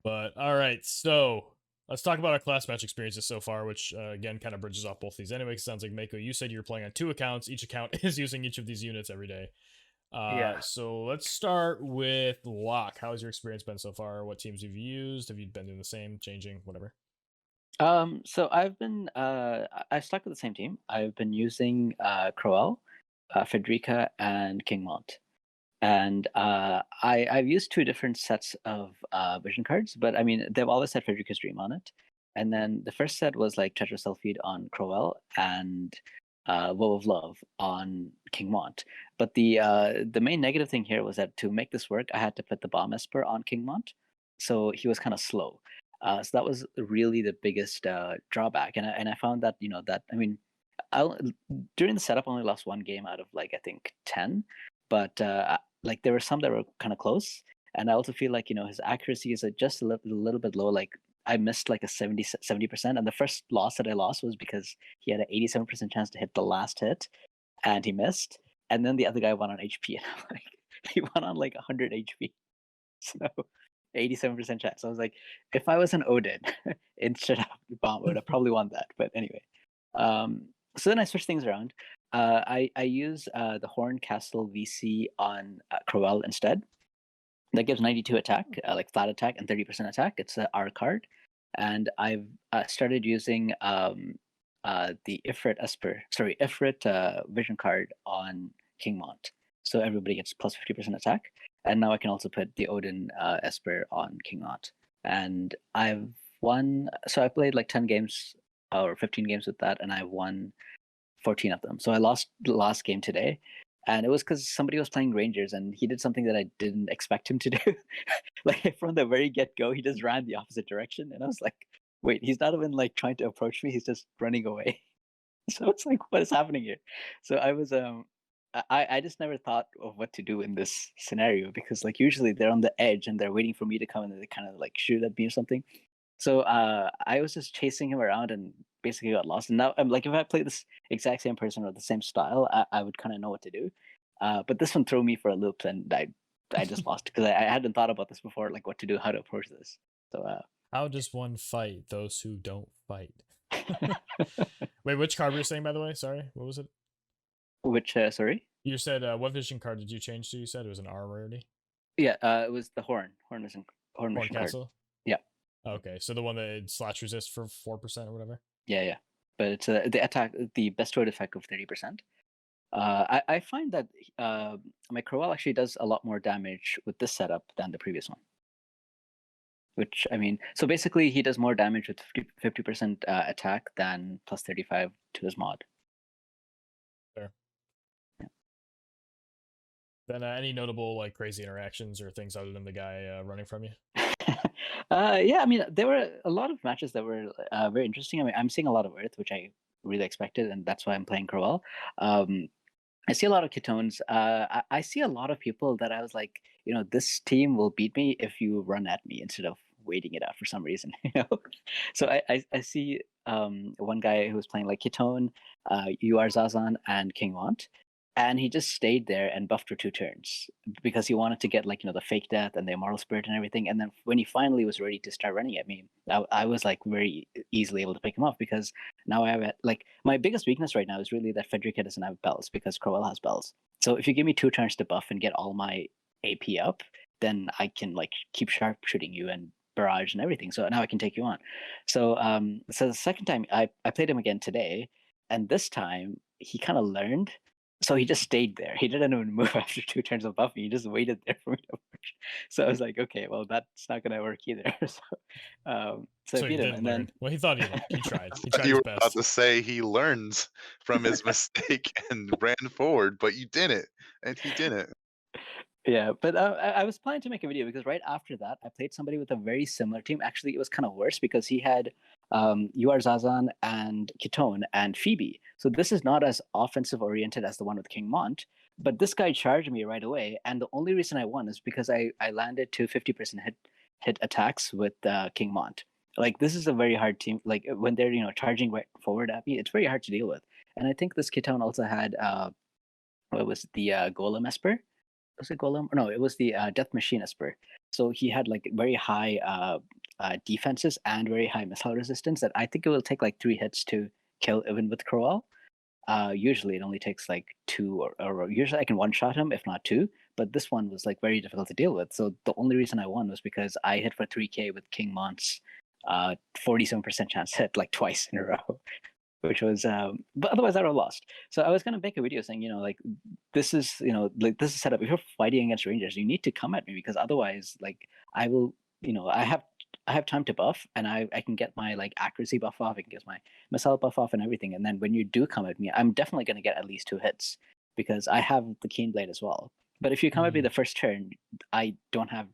But all right, so Let's talk about our class match experiences so far, which again kind of bridges off both these anyway. 'Cause it sounds like Mako, you said you're playing on 2 accounts. Each account is using each of these units every day. Yeah. So let's start with Locke. How has your experience been so far? What teams have you used? Have you been doing the same, changing, whatever? So I've been I've stuck with the same team. I've been using Crowell, Frederica, and Kingmont. And I've used 2 different sets of vision cards, but I mean they've always had Frederica's Dream on it. And then the first set was like Tetrasulfide on Crowell and Woe of Love on Kingmont. But the main negative thing here was that to make this work, I had to put the Bomb Esper on Kingmont, so he was kind of slow. So that was really the biggest drawback, and I found that that I mean, during the setup I only lost 1 game out of like I think 10, but like there were some that were kind of close, and I also feel like his accuracy is just a little bit low. Like I missed like a 70%, and the first loss that I lost was because he had an 87% chance to hit the last hit, and he missed, and then the other guy won on HP, and I'm like he won on like 100 HP, so 87% chance. I was like, if I was an Odin instead of Bomb, I would have probably won that. But anyway, so then I switched things around. I use the Horn Castle VC on Crowell instead. That gives 92 attack, like flat attack, and 30% attack. It's an R card, and I've started using the Ifrit Vision card on Kingmont, so everybody gets plus 50% attack. And now I can also put the Odin Esper on Kingmont, and I've won. So I played like 10 games or 15 games with that, and I won 14 of them. So I lost the last game today, and it was because somebody was playing Rangers, and he did something that I didn't expect him to do. Like from the very get-go, he just ran the opposite direction, and I was like, "Wait, he's not even like trying to approach me; he's just running away." So it's like, what is happening here? So I was I just never thought of what to do in this scenario, because like usually they're on the edge and they're waiting for me to come and they kind of like shoot at me or something. So I was just chasing him around and basically got lost. And now I'm like, if I play this exact same person or the same style, I would kind of know what to do. But this one threw me for a loop, and I just lost because I hadn't thought about this before, like what to do, how to approach this. So How does one fight those who don't fight? Wait, which card were you saying, by the way? Sorry, what was it? which sorry? You said what vision card did you change to? You said it was an R rarity. Yeah, it was the Horn Mission Horn card. Castle. Yeah. Okay, so the one that slash resist for 4% or whatever. Yeah. But it's the attack, the bestowed effect of 30%. I find that my Crowell actually does a lot more damage with this setup than the previous one. Which, I mean, so basically he does more damage with 50% attack than plus 35 to his mod. Fair. Yeah. Then any notable like crazy interactions or things other than the guy running from you? Yeah, I mean, there were a lot of matches that were very interesting. I mean, I'm seeing a lot of Earth, which I really expected, and that's why I'm playing Crowell. I see a lot of Kitones. I see a lot of people that I was like, this team will beat me if you run at me instead of waiting it out for some reason. So I see one guy who was playing like Kitone, UR Zazan, and Kingmont, and he just stayed there and buffed for 2 turns because he wanted to get like the fake death and the immortal spirit and everything. And then when he finally was ready to start running at me, I was like very easily able to pick him off, because now I have like my biggest weakness right now is really that Frederica doesn't have bells because Crowell has bells. So if you give me 2 turns to buff and get all my AP up, then I can like keep sharp shooting you and barrage and everything. So now I can take you on. So so the second time I played him again today, and this time he kind of learned. So he just stayed there. He didn't even move after 2 turns of buffing. He just waited there for me to push. So I was like, okay, well, that's not going to work either. So I he beat him. didn't And learn. then, Well, he thought he learned. He tried. He Thought tried you his were about best. to say he learns from his mistake and ran forward, but you didn't, and he didn't. yeah, but I was planning to make a video because right after that, I played somebody with a very similar team. Actually, it was kind of worse because he had UR Zazan and Kitone and Phoebe. So this is not as offensive oriented as the one with Kingmont, but this guy charged me right away. And the only reason I won is because I landed to 50% hit attacks with Kingmont. Like this is a very hard team. Like when they're charging right forward at me, it's very hard to deal with. And I think this Kitone also had what was it, the Golem Esper? Was it Golem? No, it was the Death Machine Esper. So he had like very high defenses and very high missile resistance that I think it will take like 3 hits to kill even with Crowell. Usually it only takes like 2 or usually I can one-shot him, if not 2. But this one was like very difficult to deal with. So the only reason I won was because I hit for 3k with King Mont's 47% chance hit like twice in a row, which was but otherwise I would have lost. So I was gonna make a video saying, like this is this is set up. If you're fighting against Rangers, you need to come at me because otherwise like I will I have time to buff and I can get my like accuracy buff off, I can get my missile buff off and everything. And then when you do come at me, I'm definitely gonna get at least 2 hits because I have the Keen Blade as well. But if you come at me the first turn, I don't have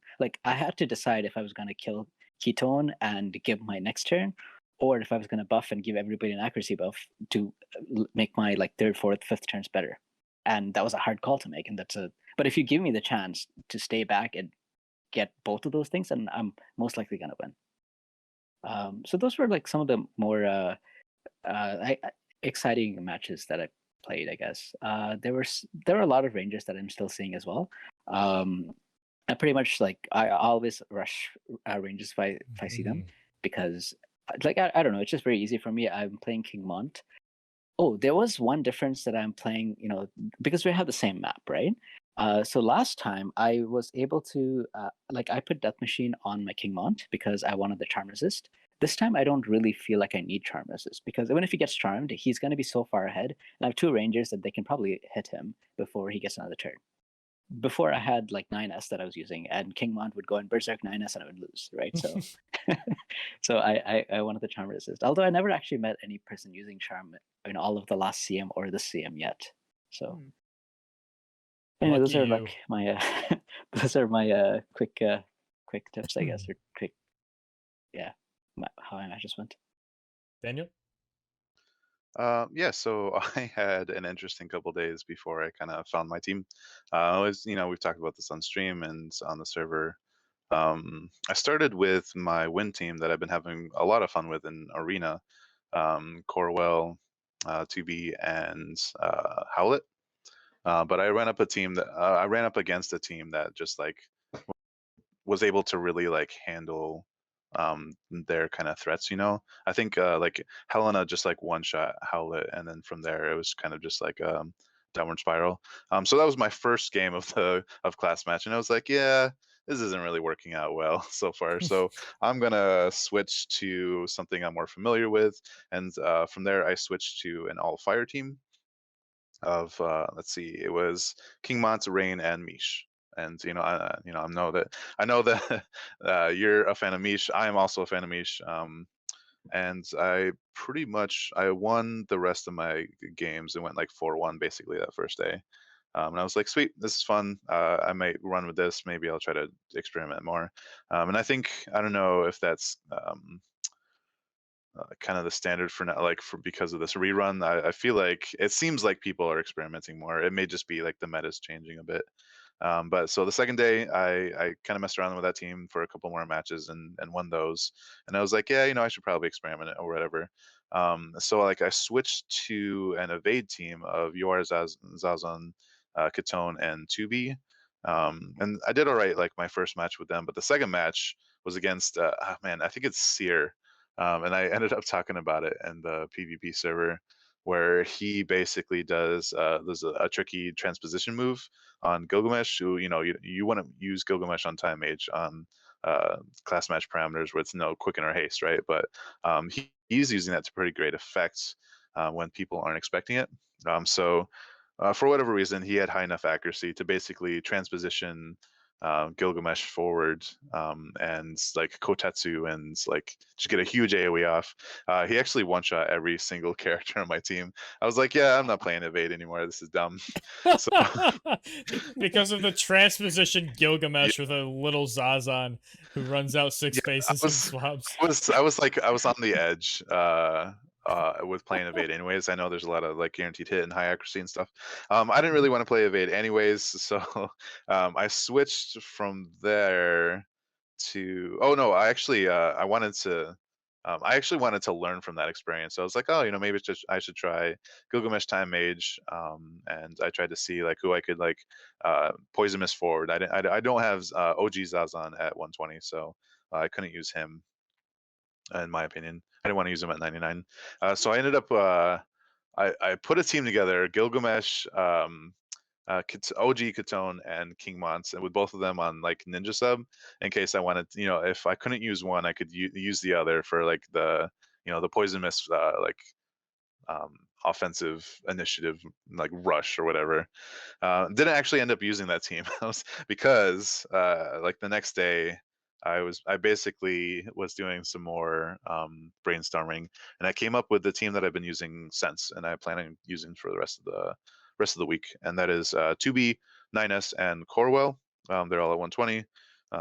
I had to decide if I was gonna kill Kitone and give my next turn, or if I was going to buff and give everybody an accuracy buff to make my like 3rd, 4th, 5th turns better. And that was a hard call to make. And but if you give me the chance to stay back and get both of those things, then I'm most likely going to win. So those were like some of the more exciting matches that I played, I guess. There were a lot of Rangers that I'm still seeing as well. I pretty much I always rush Rangers if I see them because I don't know, it's just very easy for me. I'm playing King Mont. Oh, there was one difference that I'm playing, because we have the same map, right? So last time I was able to I put Death Machine on my King Mont because I wanted the Charm Resist. This time I don't really feel like I need Charm Resist because even if he gets charmed, he's going to be so far ahead. And I have 2 Rangers that they can probably hit him before he gets another turn. Before I had like 9S that I was using, and King Mont would go in Berserk 9S and I would lose, right? So, so I wanted the Charm Resist. Although I never actually met any person using Charm in all of the last CM or this CM yet. So, anyway, those are like my those are my quick tips, I guess, or quick, how my matches went. Daniel? Yeah, so I had an interesting couple days before I kind of found my team. We've talked about this on stream and on the server. I started with my win team that I've been having a lot of fun with in Arena, Corwell, 2B, and Howlet. But I ran up against a team that just was able to really handle their kind of threats. I think Helena just one shot Howlet, and then from there it was kind of just downward spiral. So that was my first game of class match, and I was like, yeah, this isn't really working out well so far. So I'm gonna switch to something I'm more familiar with, and from there I switched to an all fire team of let's see, it was King Mont, Rain, and Mish. And I know that you're a fan of Mish. I am also a fan of Mish. And I won the rest of my games and went 4-1 basically that first day. And I was like, sweet, this is fun. I might run with this. Maybe I'll try to experiment more. And I think, I don't know if that's kind of the standard for now, because of this rerun. I feel like it seems like people are experimenting more. It may just be the meta's changing a bit. But so the second day, I kind of messed around with that team for a couple more matches and won those. And I was like, yeah, I should probably experiment it or whatever. So I switched to an evade team of Yor, Zazon, Katone, and 2B. And I did all right my first match with them, but the second match was against I think it's Seer. And I ended up talking about it in the PvP server, where he basically does there's a tricky transposition move on Gilgamesh. Who you want to use Gilgamesh on Time Mage on class match parameters where it's no quicken or haste, right? But he's using that to pretty great effect when people aren't expecting it. So for whatever reason, he had high enough accuracy to basically transposition Gilgamesh forward and Kotetsu and just get a huge AoE off. He actually one-shot every single character on my team. I was like, yeah, I'm not playing Evade anymore. This is dumb. So, because of the transposition Gilgamesh with a little Zazan who runs out 6 spaces and swaps. I was on the edge with playing Evade anyways. I know there's a lot of guaranteed hit and high accuracy and stuff. I didn't really want to play Evade anyways, so I switched from there to I actually I actually wanted to learn from that experience. So I was like, oh, maybe I should try Gilgamesh Time Mage, and I tried to see who I could Poison Mist forward. I don't have OG Zazan at 120, so I couldn't use him. in my opinion. I didn't want to use him at 99. So I ended up I put a team together: Gilgamesh, OG Katone, and King Mons, and with both of them on like Ninja Sub, in case I wanted, if I couldn't use one, I could use the other for like the Poison Mist um, offensive initiative, like rush or whatever. Didn't actually end up using that team because like the next day I basically was doing some more brainstorming, and I came up with the team that I've been using since, and I plan on using for the rest of the week, and that is 2B, 9S, and Corwell. They're all at 120,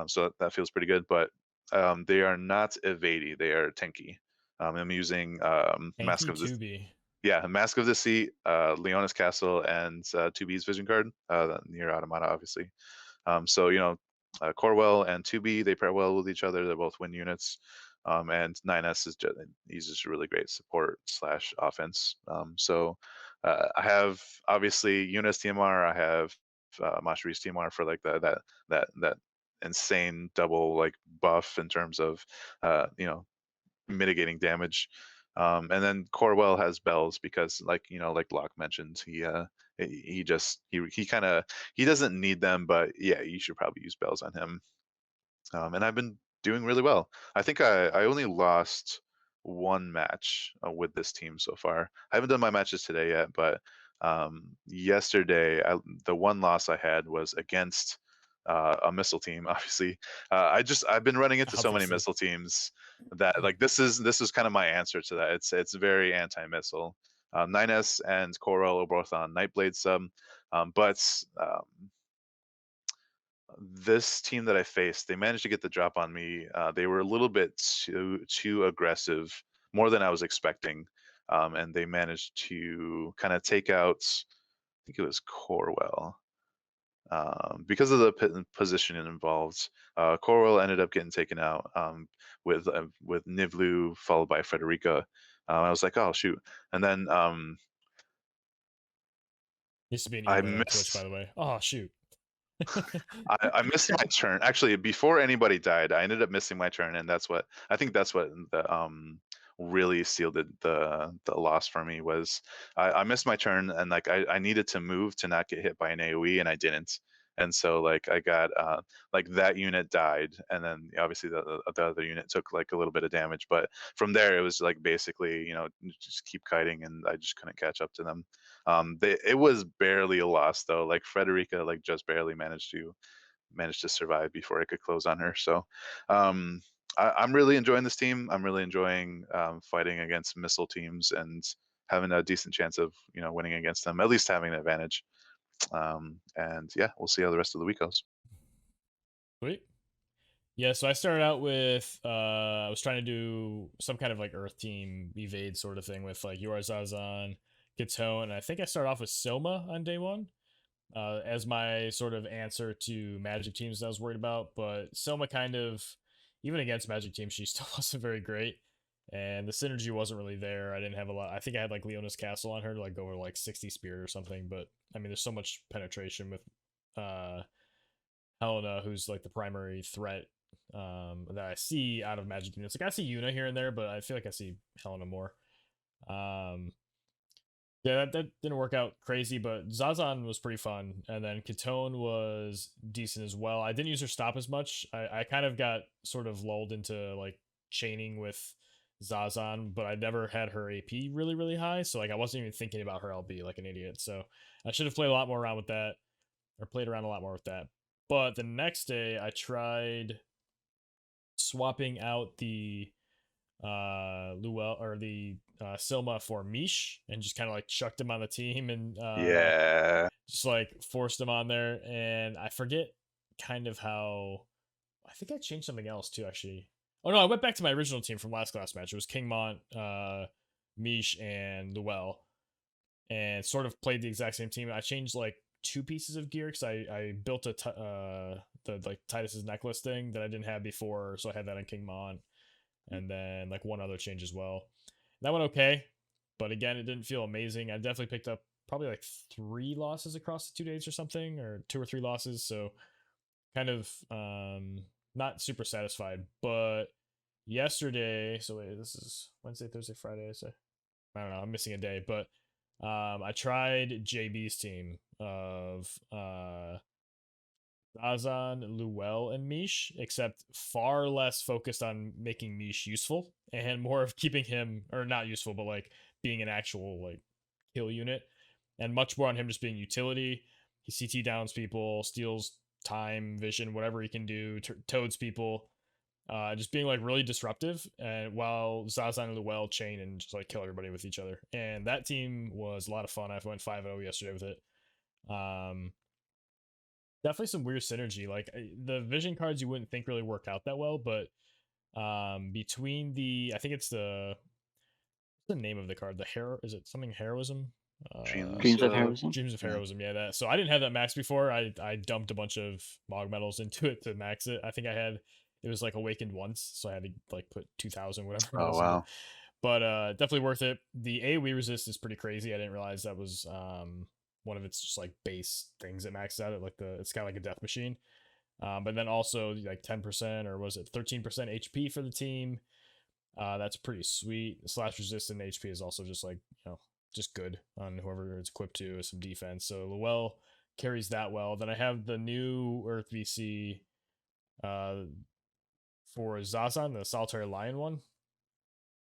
so that feels pretty good. But they are not evady; they are tanky. I'm using Mask Hanky of the 2B. yeah, Mask of the Sea, Leona's Castle, and 2B's Vision Card, near Automata, obviously. So, Corwell and 2B, they pair well with each other. They're both win units. And 9S he's just really great support slash offense. So I have obviously Eunice TMR. I have Mashari's TMR for like that insane double like buff in terms of mitigating damage. And then Corwell has bells because, like Locke mentioned, he kind of he doesn't need them, but yeah, you should probably use bells on him. And I've been doing really well. I think I only lost one match with this team so far. I haven't done my matches today yet, but yesterday the one loss I had was against a missile team. Obviously, I've been running into so many Obviously. missile teams that like this is kind of my answer to that. It's very anti-missile. 9S and Coral are both on Nightblade sub, but this team that I faced, they managed to get the drop on me. They were a little bit too aggressive, more than I was expecting, and they managed to kind of take out. I think it was Corwell. Because of the position involved, Corwell ended up getting taken out with Nivlu followed by Frederica. I was like, oh shoot, and then Used to be an I emo on Twitch, by missed. the way. Oh shoot. I missed my turn. Actually, before anybody died, I ended up missing my turn, and that's what really sealed the loss for me was I missed my turn, and like I needed to move to not get hit by an AoE, and I didn't. And so like I got like that unit died, and then obviously the other unit took like a little bit of damage, but from there it was like basically just keep kiting, and I just couldn't catch up to them. It was barely a loss though. Like Frederica, like just barely managed to survive before I could close on her. So, I'm really enjoying this team. I'm really enjoying fighting against missile teams and having a decent chance of winning against them. At least having an advantage. And yeah, we'll see how the rest of the week goes. Sweet. Yeah, so I started out with I was trying to do some kind of like Earth Team evade sort of thing with like Yorazazan, Kitone, and I think I started off with Soma on day one as my sort of answer to Magic teams that I was worried about. But Soma kind of, even against Magic teams, she still wasn't very great, and the synergy wasn't really there. I didn't have a lot. I think I had like Leona's Castle on her to like go over like 60 Spirit or something. But I mean, there's so much penetration with uh Helena, who's like the primary threat that I see out of Magic units. Like I see Yuna here and there, but I feel like I see Helena more. Um, yeah, that didn't work out crazy, but Zazan was pretty fun, and then Katone was decent as well. I didn't use her stop as much. I kind of got sort of lulled into like chaining with Zazan, but I never had her AP really, really high, so like I wasn't even thinking about her LB like an idiot. So I should have played a lot more around with that, or played around a lot more with that. But the next day, I tried swapping out the Luel or the Silma for Mish and just kind of like chucked him on the team and Yeah. just like forced him on there. And I forget kind of how I think I changed something else too, actually. Oh no, I went back to my original team from last class match. It was Kingmont, Mish, and Luel, and sort of played the exact same team. I changed like two pieces of gear because I built the like Titus's necklace thing that I didn't have before, so I had that on Kingmont, and then like one other change as well. That went okay, but again, it didn't feel amazing. I definitely picked up probably like 3 losses across the 2 days or something, or 2 or 3 losses. So kind of not super satisfied, but yesterday. So wait, this is Wednesday, Thursday, Friday. So I don't know. I'm missing a day, but I tried JB's team of Zazan, Luel, and Mish, except far less focused on making Mish useful and more of keeping him, or not useful, but like being an actual like kill unit, and much more on him just being utility. He CT downs people, steals time, vision, whatever he can do, toads people, just being like really disruptive. And while Zazan and Luel chain and just like kill everybody with each other, and that team was a lot of fun. I went 5-0 yesterday with it. Definitely some weird synergy. Like the vision cards you wouldn't think really work out that well, but between I think it's what's the name of the card? The hero, is it something heroism? Dreams of Heroism. Dreams of Heroism, yeah. That. So I didn't have that max before. I dumped a bunch of Mog medals into it to max it. I think it was like awakened once, so I had to like put 2,000 whatever. Oh wow! But definitely worth it. The AoE resist is pretty crazy. I didn't realize that was one of its just like base things that maxes out at like it's kind of like a death machine. But then also like 10% or was it 13% HP for the team. That's pretty sweet. The slash resistant HP is also just like, just good on whoever it's equipped to with some defense. So Luel carries that well. Then I have the new Earth VC for Zazan, the Solitary Lion one.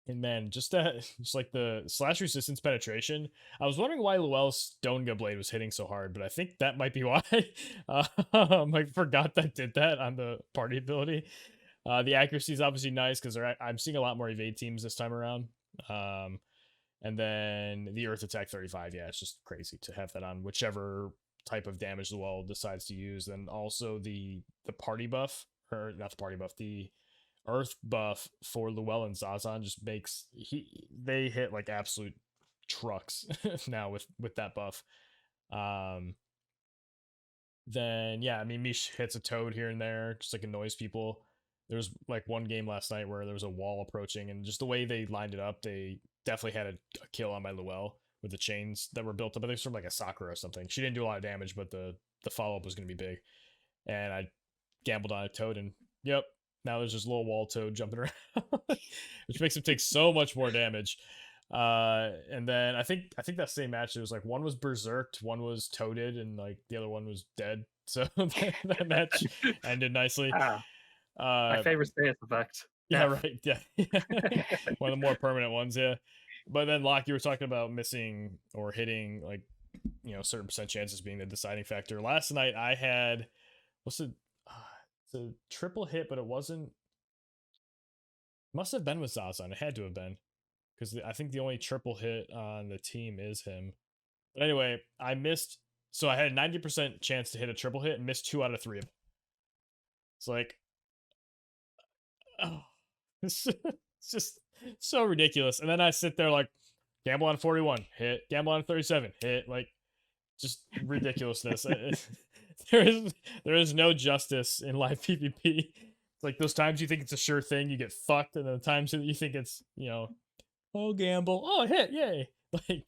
And man, just like the slash resistance penetration. I was wondering why Luel's Stonega Blade was hitting so hard, but I think that might be why. I forgot that did that on the party ability. The accuracy is obviously nice because I'm seeing a lot more evade teams this time around. And then the Earth Attack 35, yeah, it's just crazy to have that on whichever type of damage Luel decides to use. Then also the party buff, or not the party buff, the Earth buff for Luel and Zazan just makes they hit like absolute trucks now with that buff. Then yeah, I mean Mish hits a toad here and there, just like annoys people. There was like one game last night where there was a wall approaching, and just the way they lined it up, they definitely had a kill on my Luel with the chains that were built up. I think it's from like a Sakura or something. She didn't do a lot of damage, but the follow up was going to be big. And I gambled on a toad, and yep, now there's just little wall toad jumping around, which makes him take so much more damage. And then I think that same match, it was like one was berserked, one was toaded, and like the other one was dead. So that match ended nicely. My favorite stay effect. Yeah, right. Yeah. One of the more permanent ones, yeah. But then Locke, you were talking about missing or hitting like, certain percent chances being the deciding factor. Last night I had it's a triple hit, but it wasn't. Must have been with Zazan. It had to have been, because I think the only triple hit on the team is him. But anyway, I missed. So I had a 90% chance to hit a triple hit and missed 2 out of 3 of them. It's like, oh, it's just so ridiculous. And then I sit there like, gamble on 41, hit. Gamble on 37, hit. Like, just ridiculousness. There is no justice in live PvP. It's like those times you think it's a sure thing, you get fucked, and then the times that you think it's, oh, gamble, oh, hit, yay. Like,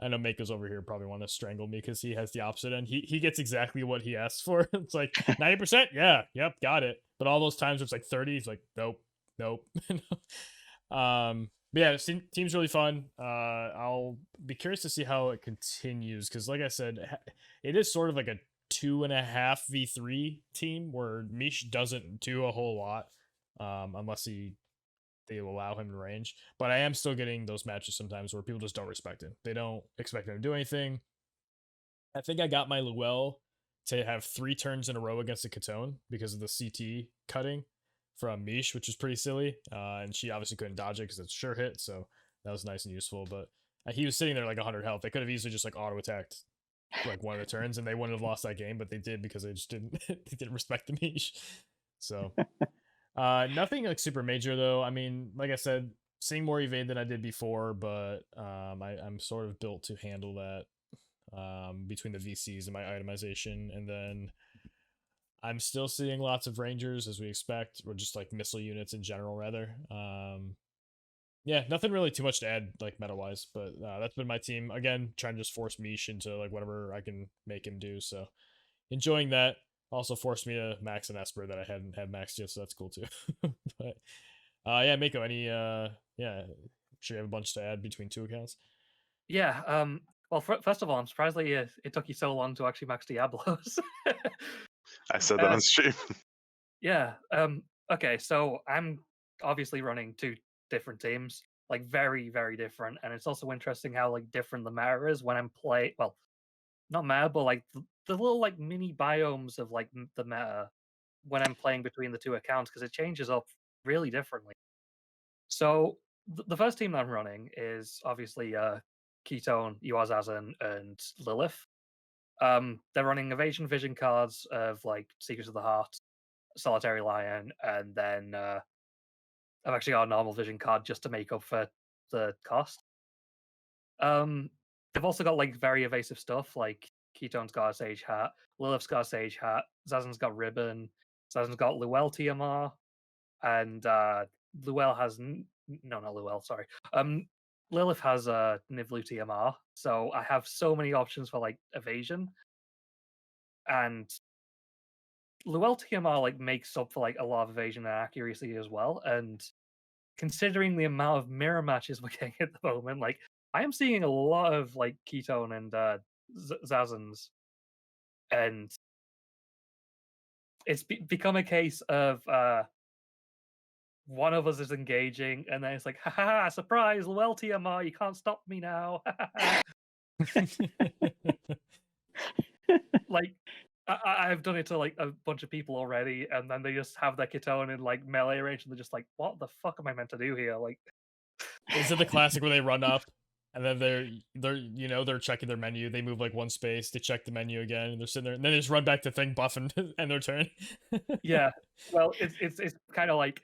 I know Mako's over here probably want to strangle me because he has the opposite end. He gets exactly what he asked for. It's like 90%, yeah, yep, got it. But all those times it's like 30, it's like nope. But yeah, team's really fun. I'll be curious to see how it continues because, like I said, it is sort of like a 2.5 v3 team where Mish doesn't do a whole lot unless they allow him to range. But I am still getting those matches sometimes where people just don't respect him. They don't expect him to do anything. I think I got my Luel to have 3 turns in a row against the Katone because of the CT cutting from Mish, which was pretty silly. And she obviously couldn't dodge it because it's a sure hit, so that was nice and useful. But he was sitting there like 100 health. They could have easily just like auto attacked like one of the turns and they wouldn't have lost that game, but they did because they just didn't they didn't respect the Mish. So nothing like super major though. I mean, like I said, seeing more evade than I did before, but I'm sort of built to handle that between the VCs and my itemization. And then I'm still seeing lots of Rangers as we expect, or just like missile units in general, rather. Yeah, nothing really too much to add, like meta-wise, but that's been my team. Again, trying to just force Mish into like whatever I can make him do. So enjoying that. Also forced me to max an Esper that I hadn't had maxed yet, so that's cool too. But yeah, Mako, any yeah, sure you have a bunch to add between two accounts. Yeah. Well, first of all, I'm surprised that it took you so long to actually max Diablos. I said that on stream. Yeah. Okay. So I'm obviously running two different teams, like very, very different, and it's also interesting how like different the meta is when I'm play. Well, not meta, but like the little like mini biomes of like the meta when I'm playing between the two accounts because it changes up really differently. So the first team that I'm running is obviously Ketone, Yuazazan, and Lilith. They're running evasion vision cards of like Secrets of the Heart, Solitary Lion, and then I've actually got a normal vision card just to make up for the cost. They've also got like very evasive stuff like Ketone's got a Sage Hat, Lilith's got a Sage Hat, Zazan's got Ribbon, Zazan's got Luel TMR, and Luel has no, not Luel, sorry. Lilith has a Nivlu TMR, so I have so many options for like evasion, and Luel TMR like makes up for like a lot of evasion and accuracy as well. And considering the amount of mirror matches we're getting at the moment, like I am seeing a lot of like Ketone and Zazans, and it's become a case of one of us is engaging, and then it's like, ha ha, surprise, Luel TMR, you can't stop me now. Like, I've done it to like a bunch of people already, and then they just have their Kitone in like melee range, and they're just like, what the fuck am I meant to do here? Like, Is it the classic where they run up and then they're checking their menu, they move like one space, they check the menu again, and they're sitting there, and then they just run back to thing buff and end their turn. yeah, well, it's kind of like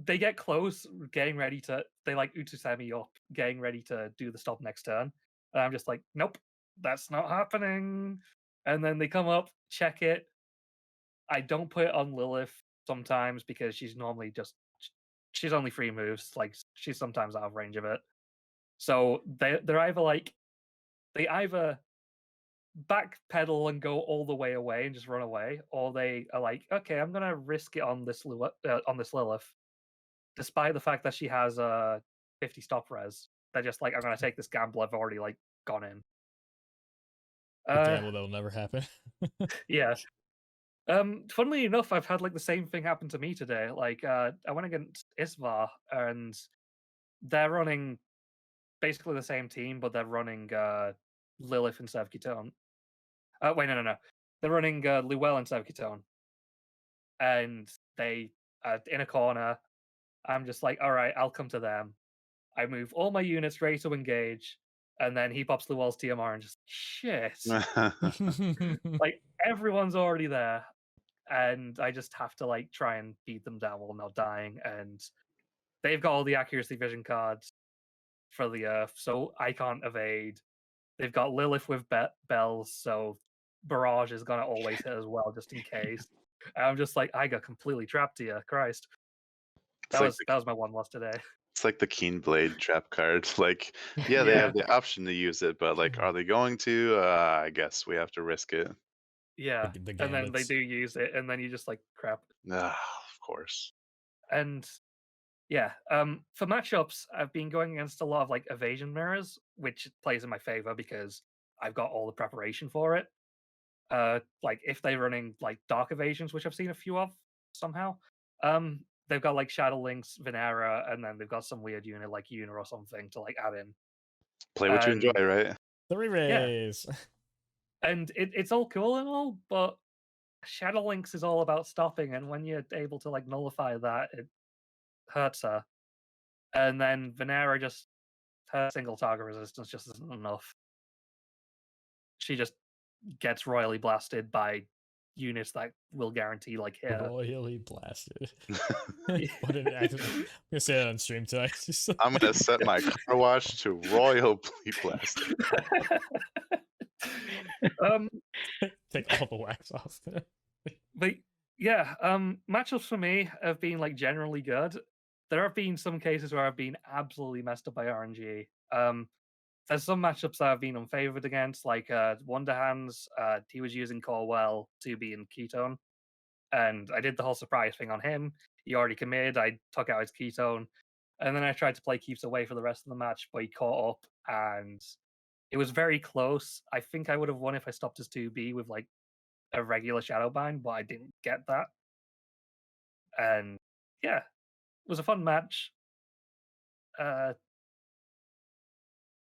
they get close, getting ready to they like Utusemi up, getting ready to do the stop next turn, and I'm just like, nope, that's not happening. And then they come up, check it. I don't put it on Lilith sometimes because she's normally she's only 3 moves. Like she's sometimes out of range of it. So they're either like they either backpedal and go all the way away and just run away, or they are like, okay, I'm gonna risk it on this Lilith, despite the fact that she has a 50 stop res. They're just like, I'm gonna take this gamble. I've already like gone in. The gamble that'll never happen. Yeah. Funnily enough, I've had like the same thing happen to me today. Like, I went against Isvar, and they're running basically the same team, but they're running Lilith instead of Kitone. Wait, no. They're running Luel instead of Kitone, and they in a corner. I'm just like, all right, I'll come to them. I move all my units ready to engage, and then he pops Luel's TMR and just shit. Like everyone's already there, and I just have to like try and beat them down while not dying. And they've got all the accuracy vision cards for the Earth, so I can't evade. They've got Lilith with bells, so Barrage is gonna always hit as well, just in case. And I'm just like, I got completely trapped here. Christ, that was my one loss today. It's like the Keen Blade trap card. Like, yeah, they have the option to use it, but like, are they going to? I guess we have to risk it. Yeah, The and then they gambits. do use it, and then you just like crap. Of course. And yeah, for matchups, I've been going against a lot of like evasion mirrors, which plays in my favor because I've got all the preparation for it. Like if they're running like dark evasions, which I've seen a few of somehow, they've got like Shadow Links, Venera, and then they've got some weird unit like Una or something to like add in. Play what you enjoy, right? The re-raise. And it's all cool and all, but Shadow Links is all about stopping, and when you're able to like nullify that, it hurts her. And then Venera just her single target resistance just isn't enough. She just gets royally blasted by units that will guarantee like hit her. Royally blasted. What an accident. I'm gonna say that on stream tonight. I'm gonna set my car wash to royally blasted. Take all the wax off. But yeah, matchups for me have been like generally good. There have been some cases where I've been absolutely messed up by RNG. there's some matchups that I've been unfavored against, like Wonder Hands. He was using Corwell, 2B, and Kitone, and I did the whole surprise thing on him. He already committed. I took out his Kitone, and then I tried to play Keeps Away for the rest of the match, but he caught up, and it was very close. I think I would have won if I stopped his 2B with like a regular Shadowbind, but I didn't get that. And yeah, it was a fun match. RNG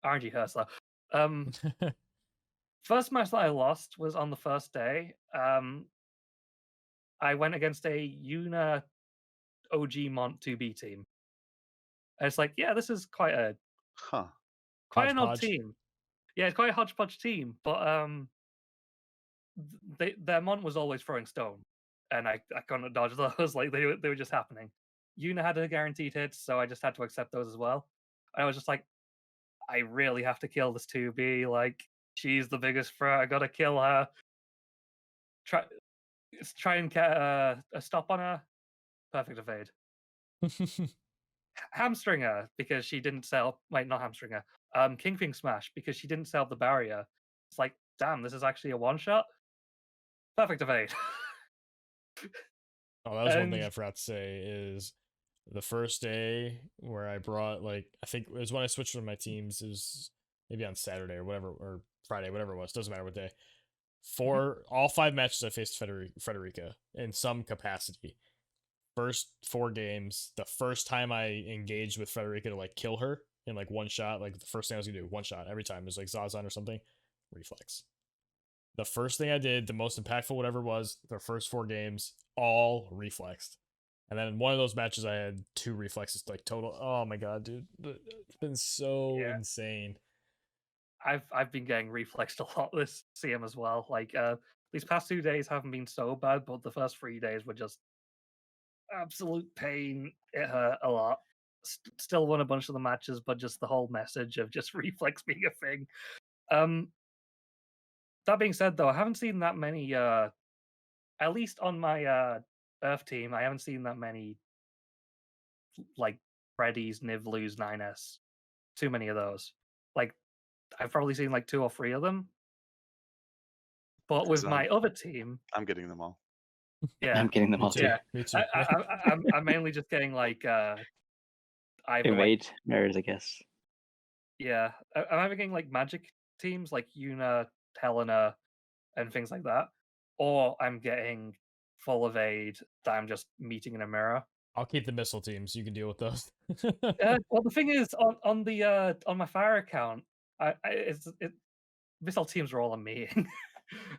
Hurstler. First match that I lost was on the first day. I went against a Una OG Mont 2B team. And it's like, yeah, this is quite an odd Hodgepodge. team. Yeah, it's quite a hodgepodge team, but their Mont was always throwing stone, and I couldn't dodge those. Like they were just happening. Una had a guaranteed hit, so I just had to accept those as well. I was just like, I really have to kill this 2B. Like, she's the biggest threat. I gotta kill her. Try and get a stop on her. Perfect evade. Hamstring her because she didn't sell. Wait, not hamstring her. Kingpin smash because she didn't sell the barrier. It's like, damn, this is actually a one shot. Perfect evade. Oh, that was one thing I forgot to say is the first day where I brought, like, I think it was when I switched to my teams. It was maybe on Saturday or whatever, or Friday, whatever it was. Doesn't matter what day. For all 5 matches, I faced Frederica in some capacity. First 4 games, the first time I engaged with Frederica to like kill her in like one shot, like the first thing I was gonna do, one shot every time. It was like Zazan or something, reflex. The first thing I did, the most impactful, whatever it was, the first 4 games, all reflexed. And then in one of those matches, I had 2 reflexes, like total. Oh my god, dude, it's been so insane. I've been getting reflexed a lot this CM as well. Like these past 2 days haven't been so bad, but the first 3 days were just absolute pain. It hurt a lot. Still won a bunch of the matches, but just the whole message of just reflex being a thing. That being said, though, I haven't seen that many. At least on my Earth team, I haven't seen that many like Freddy's, Nivlu's, 9S. Too many of those. Like I've probably seen like 2 or 3 of them. But with my other team, I'm getting them all. Yeah, I'm getting them all too. Yeah, me too. I'm mainly just getting like evade mirrors, I guess. Yeah, I'm either getting like magic teams like Una, Helena, and things like that, or I'm getting full evade that I'm just meeting in a mirror. I'll keep the missile teams. You can deal with those. Well, the thing is, on my fire account, missile teams are all on me, and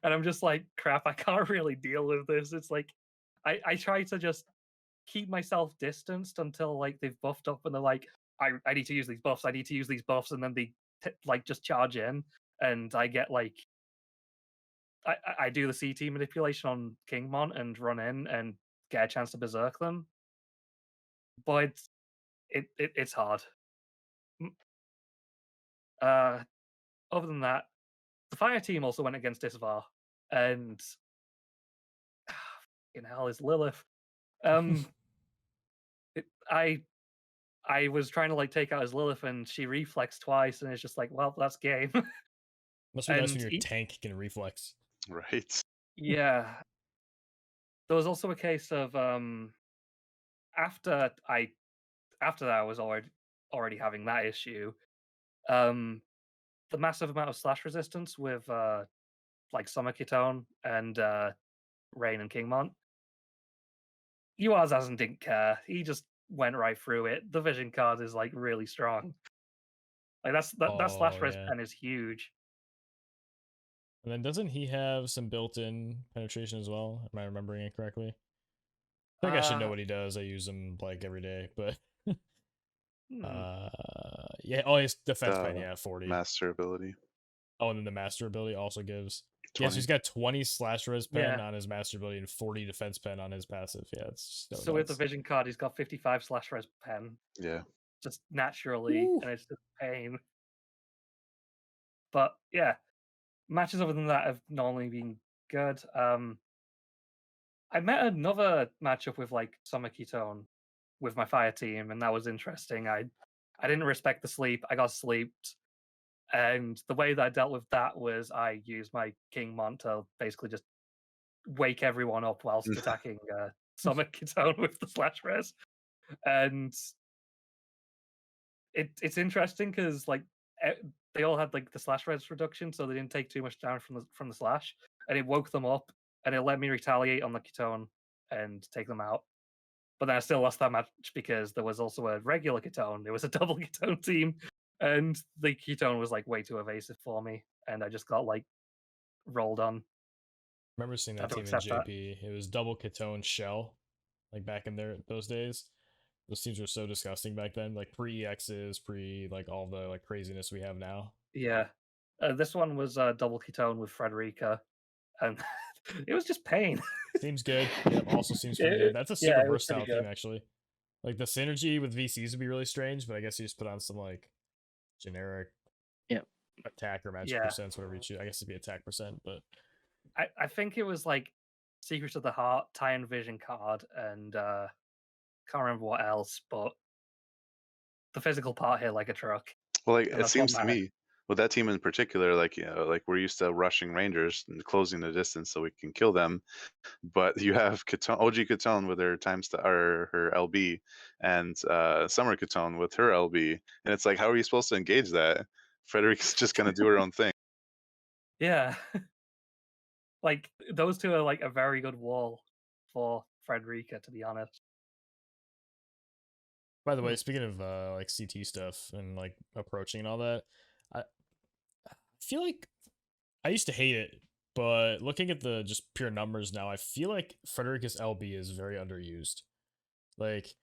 I'm just like, crap, I can't really deal with this. It's like, I try to just keep myself distanced until like they've buffed up, and they're like, I need to use these buffs. I need to use these buffs, and then they like just charge in, and I get like, I do the CT manipulation on Kingmon and run in and get a chance to berserk them, but it's hard. Other than that, the fire team also went against Isvar, and in hell is Lilith. I was trying to like take out his Lilith, and she reflexed twice, and it's just like, well, that's game. Must be nice when your tank can reflex. Right. Yeah. There was also a case of after that I was already having that issue. The massive amount of slash resistance with like Summer Kitone and Rain and Kingmon. Uazazan didn't care. He just went right through it. The vision card is like really strong. Like that slash res pen is huge. And then doesn't he have some built-in penetration as well? Am I remembering it correctly? I think I should know what he does. I use him like every day, but yeah. Oh, his defense pen, yeah, 40. Master ability. Oh, and then the master ability also gives. 20. Yes, he's got 20 slash res pen on his master ability and 40 defense pen on his passive. Yeah, it's so with the vision card, he's got 55 slash res pen. Yeah. Just naturally, and it's just pain. But yeah, matches other than that have normally been good. I met another matchup with like Summer Kitone with my fire team, and that was interesting. I didn't respect the sleep. I got sleeped, And the way that I dealt with that was I used my King Mont to basically just wake everyone up whilst attacking Summit Kitone with the slash res. And it's interesting because like they all had like the slash res reduction, so they didn't take too much damage from the slash, and it woke them up, and it let me retaliate on the Kitone and take them out. But then I still lost that match because there was also a regular Kitone. It was a double Kitone team, and the Kitone was like way too evasive for me, and I just got like rolled on. Remember seeing I that don't team in accept that. JP? It was double Katone Shell, like back in those days. Those teams were so disgusting back then, like pre EXs, pre like all the like craziness we have now. Yeah, this one was double Kitone with Frederica, and it was just pain. Seems good. Yep, also seems pretty good. That's a Yeah, super it was pretty versatile team good. actually. Like the synergy with VCs would be really strange, but I guess you just put on some like generic Yep. attack or magic Yeah. percents, whatever you choose. I guess it'd be attack percent, but I think it was like Secrets of the Heart, Tie and Vision card, and can't remember what else, but the physical part hit like a truck. Well, like And it that's what seems to mattered. me with that team in particular, like like we're used to rushing Rangers and closing the distance so we can kill them, but you have Katone, OG Katone with her or her LB, and Summer Katone with her LB, and it's like, how are you supposed to engage that? Frederick's just gonna do her own thing. Yeah. Like those two are like a very good wall for Frederica, to be honest. by the way, speaking of like CT stuff and like approaching and all that, I feel like I used to hate it, but looking at the just pure numbers now, I feel like Frederica's LB is very underused. Like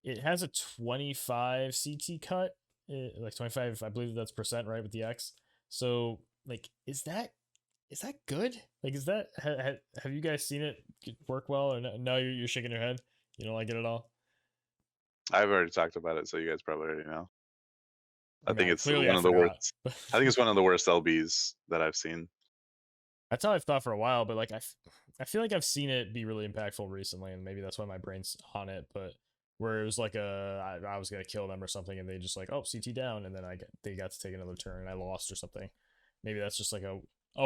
it has a 25 CT cut, like 25, I believe that's percent, right, with the X. So like is that good? Like is that have you guys seen it work well, or no, you're shaking your head? You don't like it at all? I've already talked about it, so you guys probably already know. I think it's clearly I one of the forgot. worst. I think it's one of the worst LBs that I've seen. That's how I've thought for a while, but like I feel like I've seen it be really impactful recently, and maybe that's why my brain's on it. But where it was like I was gonna kill them or something, and they just like, oh, CT down, and then they got to take another turn, and I lost or something. Maybe that's just like a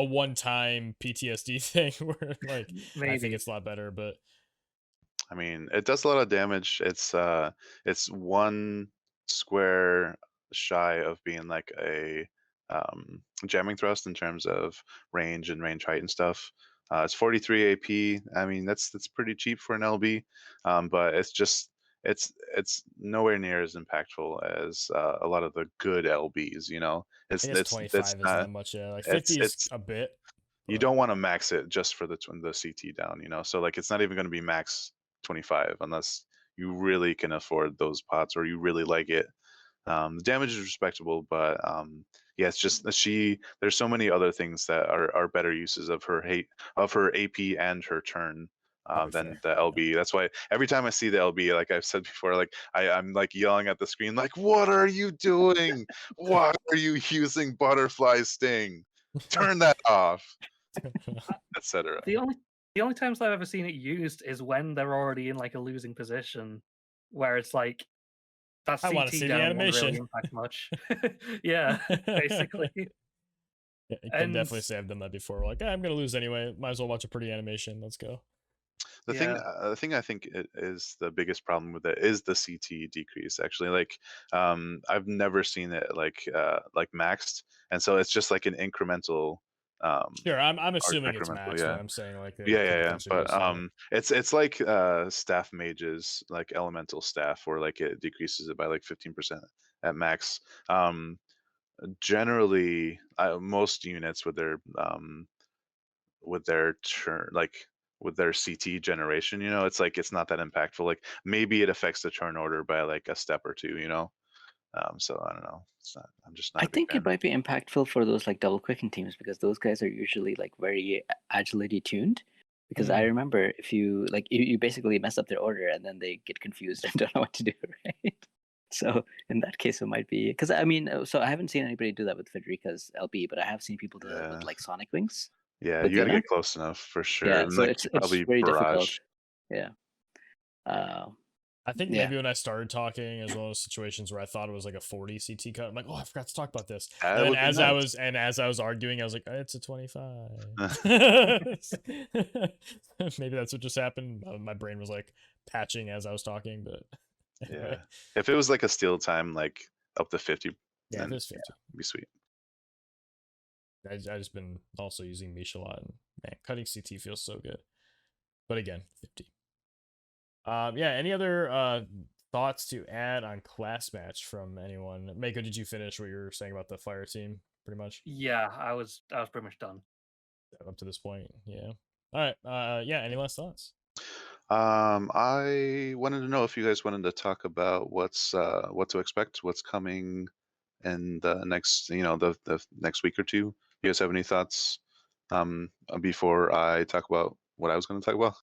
one time PTSD thing where like I think it's a lot better, but I mean, it does a lot of damage. It's one square shy of being like a jamming thrust in terms of range and range height and stuff. It's 43 AP. I mean, that's pretty cheap for an LB, but it's nowhere near as impactful as a lot of the good LBs. You know, I guess 25 isn't that much. Yeah, like 50 is a bit. You don't want to max it just for the CT down. You know, so like it's not even going to be max 25 unless you really can afford those pots or you really like it. The damage is respectable, but yeah, it's just there's so many other things that are better uses of her AP and her turn than the LB. That's why every time I see the LB, like I've said before, like I'm like yelling at the screen, like, what are you doing? Why are you using butterfly sting? Turn that off, etc. The only times I've ever seen it used is when they're already in like a losing position, where it's like that I want to CT see the down won't really animation. impact much. Yeah, basically. Yeah, I can definitely say I've done that before. Like, I'm gonna lose anyway. Might as well watch a pretty animation. Let's go. The thing I think is the biggest problem with it is the CT decrease. Actually, like I've never seen it like maxed, and so it's just like an incremental. Sure, I'm assuming it's maxed yeah. when I'm saying like Yeah. But it's like staff mages, like elemental staff, where like it decreases it by like 15% at max. Generally, most units with their turn, like with their CT generation, you know, it's like it's not that impactful. Like maybe it affects the turn order by like a step or two, you know. So I don't know. I'm just not. I think it might be impactful for those like double quicken teams because those guys are usually like very agility tuned. Because I remember if you like you basically mess up their order and then they get confused and don't know what to do, right? So in that case, it might be because I mean, so I haven't seen anybody do that with Federica's LB, but I have seen people do that with like Sonic Wings. Yeah, you gotta get close enough for sure. Yeah, and so like it's probably very barrage. difficult. Yeah. I think Yeah. maybe when I started talking, it was one of those situations where I thought it was like a 40 CT cut. I'm like, oh, I forgot to talk about this. That And then would be nuts. as I was arguing, I was like, it's a 25. Maybe that's what just happened. My brain was like patching as I was talking, but anyway. Yeah. If it was like a steal time, like up to 50, Yeah, then it is 50. it'd be sweet. I just been also using Mish a lot, and man, cutting CT feels so good. But again, 50. Yeah, any other thoughts to add on class match from anyone? Mako, did you finish what you were saying about the fire team pretty much Yeah, I was pretty much done. up to this point? Yeah. All right. Yeah, any last thoughts? I wanted to know if you guys wanted to talk about what to expect, what's coming in the next, the next week or two. You guys have any thoughts before I talk about what I was going to talk about?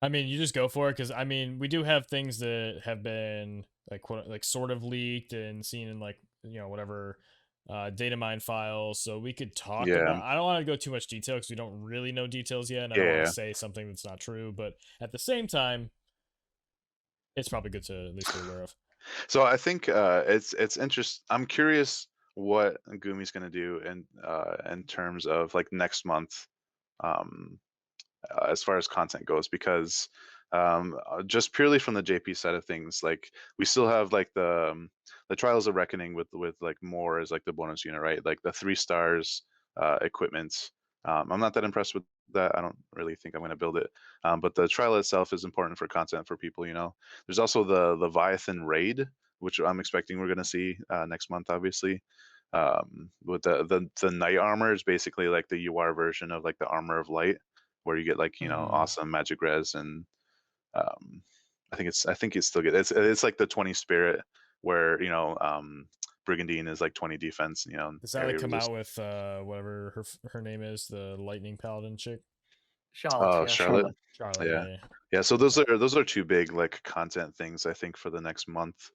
I mean, you just go for it, because I mean, we do have things that have been like sort of leaked and seen in like whatever data mine files, so we could talk Yeah. about. I don't want to go too much detail because we don't really know details yet, and I don't want Yeah. to say something that's not true. But at the same time, it's probably good to at least be aware of. So I think it's interesting. I'm curious what Gumi's going to do in terms of like next month, um, as far as content goes, because just purely from the JP side of things, like we still have like the Trials of Reckoning with like more as like the bonus unit, right? Like the 3 stars equipment. I'm not that impressed with that. I don't really think I'm going to build it. But the trial itself is important for content for people. There's also the Leviathan raid, which I'm expecting we're going to see next month, obviously. With the knight armor is basically like the UR version of like the armor of light, where you get like awesome magic res, and I think it's still good. It's like the 20 spirit, where Brigandine is like 20 defense. Does that area like come resist. out with whatever her name is, the lightning paladin chick? Charlotte, yeah. Charlotte. Charlotte. Yeah. Yeah. Yeah, so those are 2 big like content things I think for the next month.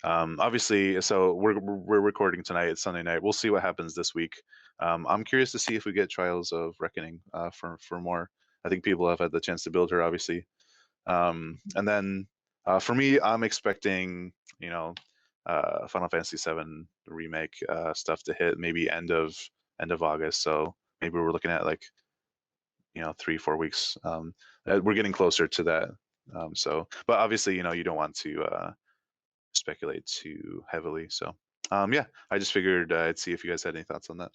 Obviously, so we're recording tonight. It's Sunday night. We'll see what happens this week. I'm curious to see if we get Trials of Reckoning for more. I think people have had the chance to build her, obviously. And then for me, I'm expecting Final Fantasy VII remake stuff to hit maybe end of August. So maybe we're looking at like 3-4 weeks. We're getting closer to that. But obviously, you don't want to speculate too heavily. So yeah, I just figured I'd see if you guys had any thoughts on that.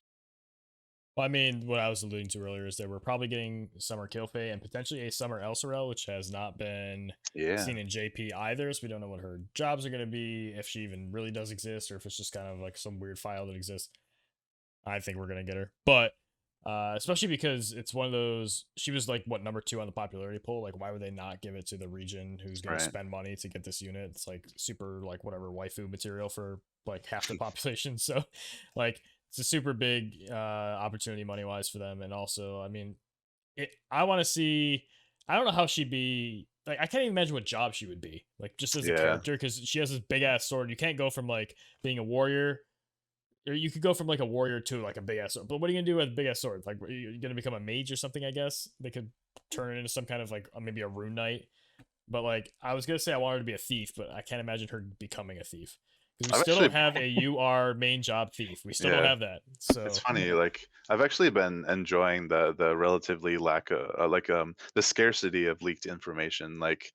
Well, I mean, what I was alluding to earlier is that we're probably getting Summer Kilfei and potentially a Summer Elsorel, which has not been Yeah. seen in JP either. So we don't know what her jobs are going to be, if she even really does exist, or if it's just kind of like some weird file that exists. I think we're going to get her. But especially because it's one of those, she was like, what, number 2 on the popularity poll? Like, why would they not give it to the region who's going Right. to spend money to get this unit? It's like super, like, whatever, waifu material for like half the population. So, like, it's a super big opportunity money wise for them. And also, I mean, I want to see. I don't know how she'd be. Like, I can't even imagine what job she would be. Like, just as a Yeah. character, because she has this big ass sword. You can't go from like being a warrior, or you could go from like a warrior to like a big ass sword. But what are you gonna do with a big ass sword? Like, are you gonna become a mage or something? I guess they could turn it into some kind of like maybe a rune knight. But like, I was gonna say I wanted her to be a thief, but I can't imagine her becoming a thief, because we I've still actually- don't have a UR main job thief. We still don't Yeah. have that. So It's funny, like I've actually been enjoying the relatively lack of the scarcity of leaked information. Like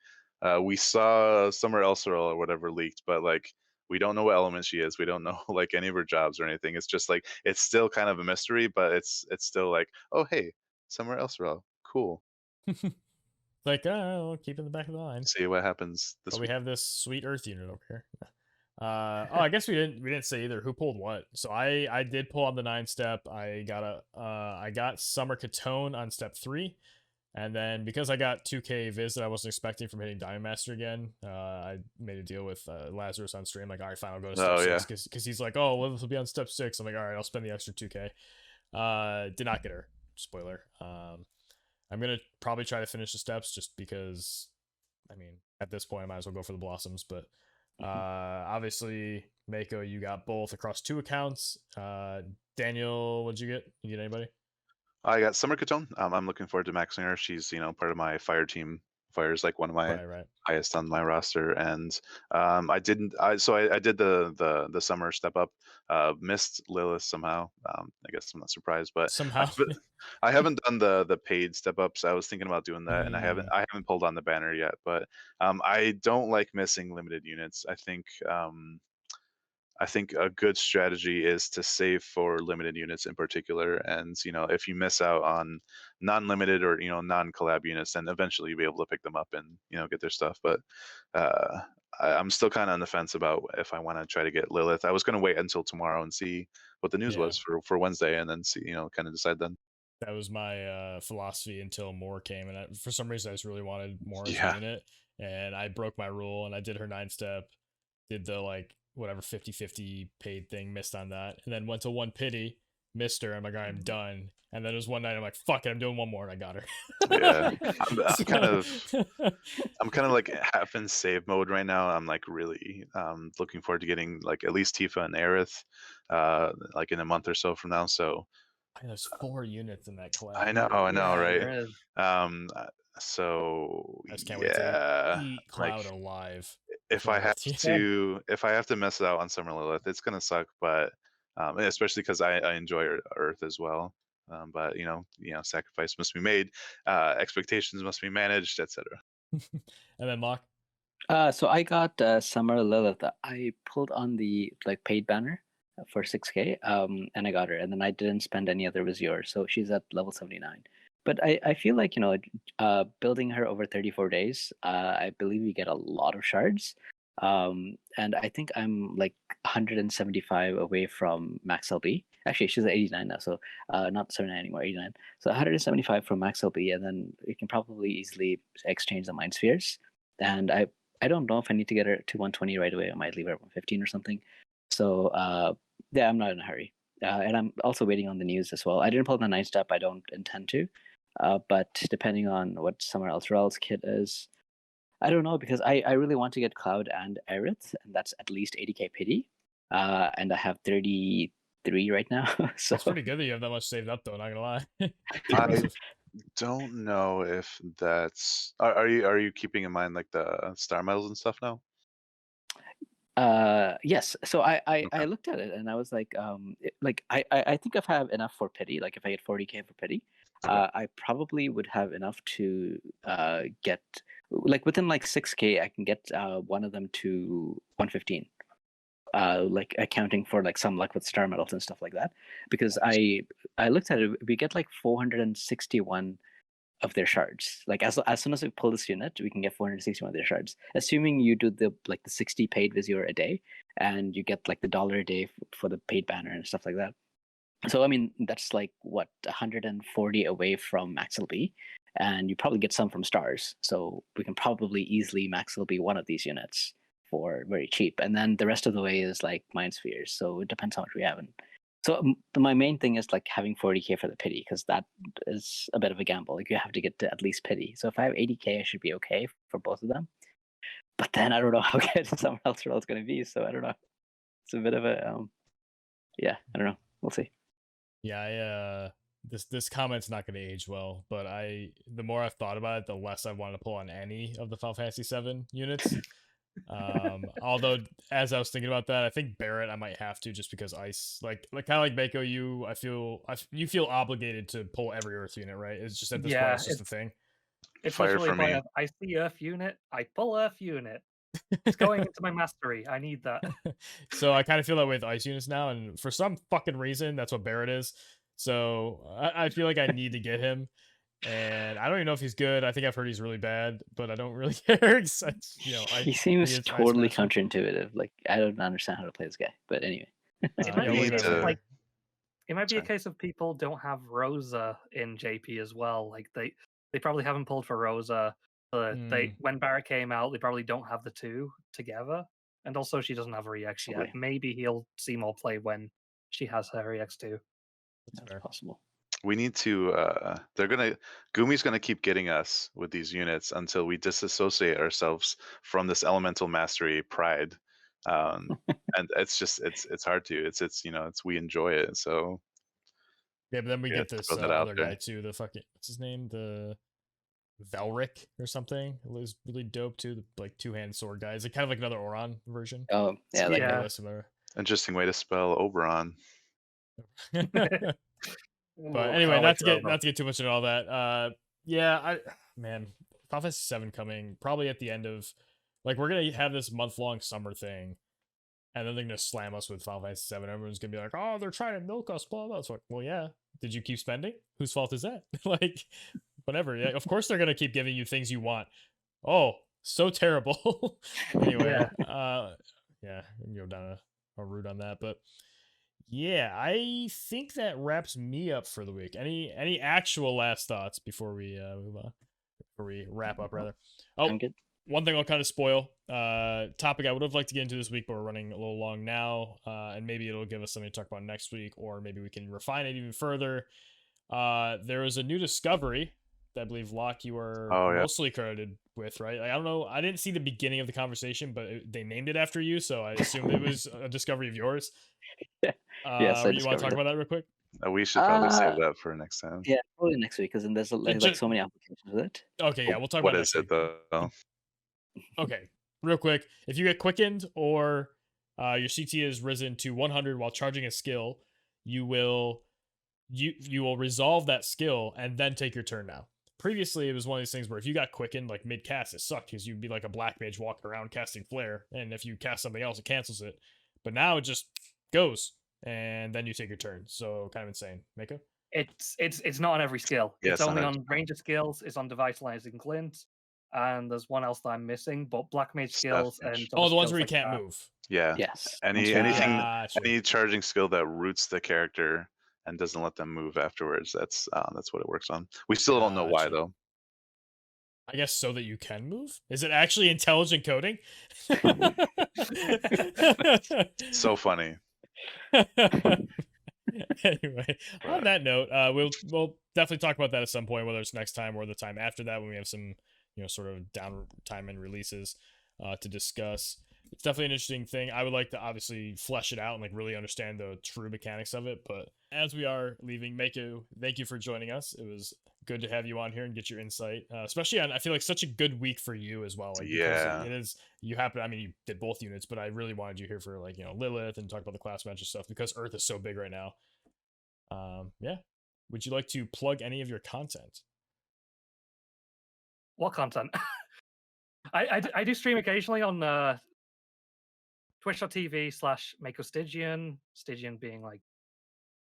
we saw Summer Elsorel or whatever leaked, but like we don't know what element she is. We don't know like any of her jobs or anything. It's just like it's still kind of a mystery, but it's still like, oh hey, Summer Elsorel, cool. like, oh, keep it in the back of the line. See what happens this But we week. have this sweet Earth unit over here. Oh, I guess we didn't say either who pulled what. So I did pull on the 9 step. I got Summer Katone on step 3, and then because I got 2K Viz that I wasn't expecting from hitting Diamond Master again, I made a deal with Lazarus on stream. Like, all right, fine, I'll go to step Oh, yeah. 6 because he's like, oh, well, this will be on step 6. I'm like, all right, I'll spend the extra 2K. Did not get her. Spoiler. I'm gonna probably try to finish the steps just because, I mean, at this point I might as well go for the blossoms. But obviously, Mako, you got both across 2 accounts. Daniel, what'd you get? You get anybody? I got Summer Katone. I'm looking forward to maxing her. She's part of my fire team Fire is like one of my Right. highest on my roster, and I didn't. I did the summer step up. Missed Lilith somehow. I guess I'm not surprised, but Somehow. I haven't done the paid step ups. I was thinking about doing that, and Mm. I haven't pulled on the banner yet. But I don't like missing limited units. I think a good strategy is to save for limited units in particular. And if you miss out on non-limited or non-collab units, then eventually you'll be able to pick them up and get their stuff. But I'm still kind of on the fence about if I want to try to get Lilith. I was going to wait until tomorrow and see what the news Yeah. was for Wednesday, and then see kind of decide then. That was my philosophy until Moore came, and for some reason I just really wanted Moore as Yeah. a unit, and I broke my rule and I did her 9-step, did the like whatever 50-50 paid thing, missed on that, and then went to one pity, missed her. I'm like, all right, I'm done. And then it was one night I'm like, fuck it, I'm doing one more, and I got her. Yeah, I'm So- kind of like half in save mode right now. I'm like really looking forward to getting like at least Tifa and Aerith like in a month or so from now. So There's 4 units in that collab. I know, right? there is. So I just can't wait yeah, to eat like Cloud alive. if I have Lilith. if I have to miss out on Summer Lilith, it's gonna suck. But especially because I enjoy Earth as well. But sacrifice must be made, expectations must be managed, etc. And then Locke. So I got Summer Lilith. I pulled on the paid banner for 6K, and I got her, and then I didn't spend any other Vizier, so she's at level 79. But I feel like building her over 34 days, I believe you get a lot of shards, and I think I'm like 175 away from max LB. Actually, she's at 89 now, so not 79 anymore, 89. So 175 from max LB, and then you can probably easily exchange the Mind Spheres. And I don't know if I need to get her to 120 right away. I might leave her at 115 or something. So yeah, I'm not in a hurry. And I'm also waiting on the news as well. I didn't pull the 9-step. I don't intend to. But depending on what Summer Elturel's kit is, I don't know, because I really want to get Cloud and Aerith, and that's at least 80k pity. And I have 33 right now. So It's pretty good that you have that much saved up, though. Not gonna lie. I don't know if that's. Are you keeping in mind like the star medals and stuff now? Yes. So I Okay. looked at it and I was like, I think if I have enough for pity, like if I get 40k for pity, Okay. I probably would have enough to get like within like 6k, I can get one of them to 115. Like accounting for like some luck with star medals and stuff like that, because I looked at it, we get like 461 of their shards. Like as soon as we pull this unit, we can get 461 of their shards. Assuming you do the 60 paid Vizier a day, and you get like the $1 a day for the paid banner and stuff like that. So I mean that's like what 140 away from max LB, and you probably get some from stars. So we can probably easily max LB one of these units for very cheap, and then the rest of the way is like Mind Spheres. So it depends how much we have. And so my main thing is like having 40k for the pity, because that is a bit of a gamble. Like you have to get to at least pity. So if I have 80k, I should be okay for both of them. But then I don't know how good someone else is going to be. So I don't know. It's a bit of a yeah. I don't know. We'll see. Yeah, this comment's not going to age well, but the more I've thought about it, the less I want to pull on any of the Final Fantasy 7 units. Although as I was thinking about that, I think Barrett I might have to, just because Ice, like kind of like Mako, you feel obligated to pull every Earth unit, right? It's just at this point it's just a thing. It's Fire literally for me. I see Earth unit, I pull Earth unit. It's going into my mastery. I need that. So I kind of feel that way with Ice units now, and for some fucking reason, that's what Barrett is. So I feel like I need to get him, and I don't even know if he's good. I think I've heard he's really bad, but I don't really care. He seems totally counterintuitive. Like I don't understand how to play this guy. But anyway, it might be a case of, like, it might be a case of people don't have Rosa in JP as well. Like they probably haven't pulled for Rosa. When Barrett came out, they probably don't have the two together, and also she doesn't have her EX yet. Maybe he'll see more play when she has her EX too. That's possible. We need to. Gumi's gonna keep getting us with these units until we disassociate ourselves from this elemental mastery pride, and it's just it's hard to. It's we enjoy it. So yeah, but then we get this throw that other out there. guy too. The fucking what's his name? The Velric or something. It was really dope too. The like 2-hand sword guy. It's like kind of like another Oron version. Oh, yeah, like Yeah. Really similar. Interesting way to spell Oberon. But Whoa, anyway, can't not wait to for get Oberon. not to get too much into all that. Yeah, man, Final Fantasy 7 coming probably at the end of like we're gonna have this month-long summer thing, and then they're gonna slam us with Final Fantasy 7. Everyone's gonna be like, "Oh, they're trying to milk us." Blah blah. It's like, well, yeah. Did you keep spending? Whose fault is that? Like, whatever. Yeah, of course they're gonna keep giving you things you want. Oh, so terrible. Anyway, yeah, we can go down a route on that, but yeah, I think that wraps me up for the week. Any actual last thoughts before we move on? Before we wrap up, rather. Oh, I'm good. one thing I'll kind of spoil. Topic I would have liked to get into this week, but we're running a little long now. And maybe it'll give us something to talk about next week, or maybe we can refine it even further. There was a new discovery that I believe, Locke, you were Oh, yeah. mostly credited with, right? Like, I don't know. I didn't see the beginning of the conversation, but they named it after you, so I assumed it was a discovery of yours. Yes, I you want to talk discovered it. about that real quick? We should probably save Uh, that for next time. Yeah, probably next week, because then there's like so many applications with it. Okay, yeah, we'll talk What about is next it week. though? Okay, real quick. If you get quickened or your CT is risen to 100 while charging a skill, you will resolve that skill and then take your turn now. Previously, it was one of these things where if you got quickened like mid cast, it sucked because you'd be like a black mage walking around casting flare, and if you cast something else, it cancels it. But now it just goes, and then you take your turn. So kind of insane. Mako? It's not on every skill. Yeah, It's it's not only every on ranger skills. It's on devitalizing glint, and there's one else that I'm missing. But black mage Staff skills mage. and Oh, other the ones skills where you like can't that. move. Yeah. Yes. Anything, Gotcha. any charging skill that roots the character and doesn't let them move afterwards. That's what it works on. We still don't know why Gotcha. though. I guess so that you can move? Is it actually intelligent coding? So funny. Anyway, on that note, we'll definitely talk about that at some point, whether it's next time or the time after that when we have some, sort of downtime and releases to discuss. It's definitely an interesting thing. I would like to obviously flesh it out and like really understand the true mechanics of it. But as we are leaving, Mako, thank you for joining us. It was good to have you on here and get your insight, especially on I feel like such a good week for you as well. Like, Yeah. it is. You happen. I mean, you did both units, but I really wanted you here for like Lilith and talk about the class match and stuff because Earth is so big right now. Yeah. Would you like to plug any of your content? What content? I do stream occasionally on twitch.tv/MakoStygian. Stygian being like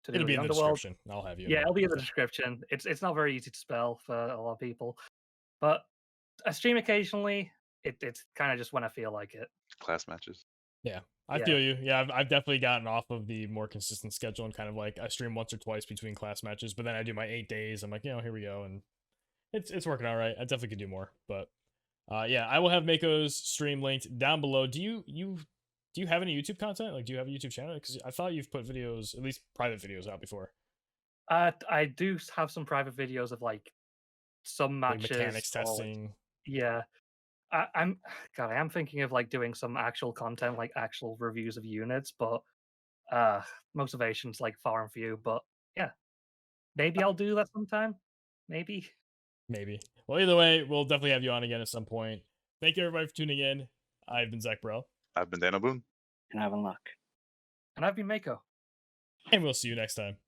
to do It'll with be the in the underworld. description. I'll have you. Yeah, it'll be in the description. It's not very easy to spell for a lot of people, but I stream occasionally. It's kind of just when I feel like it. Class matches. Yeah, I Yeah. feel you. Yeah, I've definitely gotten off of the more consistent schedule and kind of like I stream once or twice between class matches, but then I do my 8 days. I'm like, here we go, and it's working all right. I definitely could do more, but yeah, I will have Mako's stream linked down below. Do you have any YouTube content? Like, do you have a YouTube channel? Because I thought you've put videos, at least private videos, out before. I do have some private videos of like some Like matches, mechanics or, like, testing. yeah. I am thinking of like doing some actual content, like actual reviews of units, but motivation's like far and few. But yeah, maybe I'll do that sometime. Maybe. Well, either way, we'll definitely have you on again at some point. Thank you everybody for tuning in. I've been Zach Burrell, I've been Dano Boone. And I have unlock. And I've been Mako. and we'll see you next time.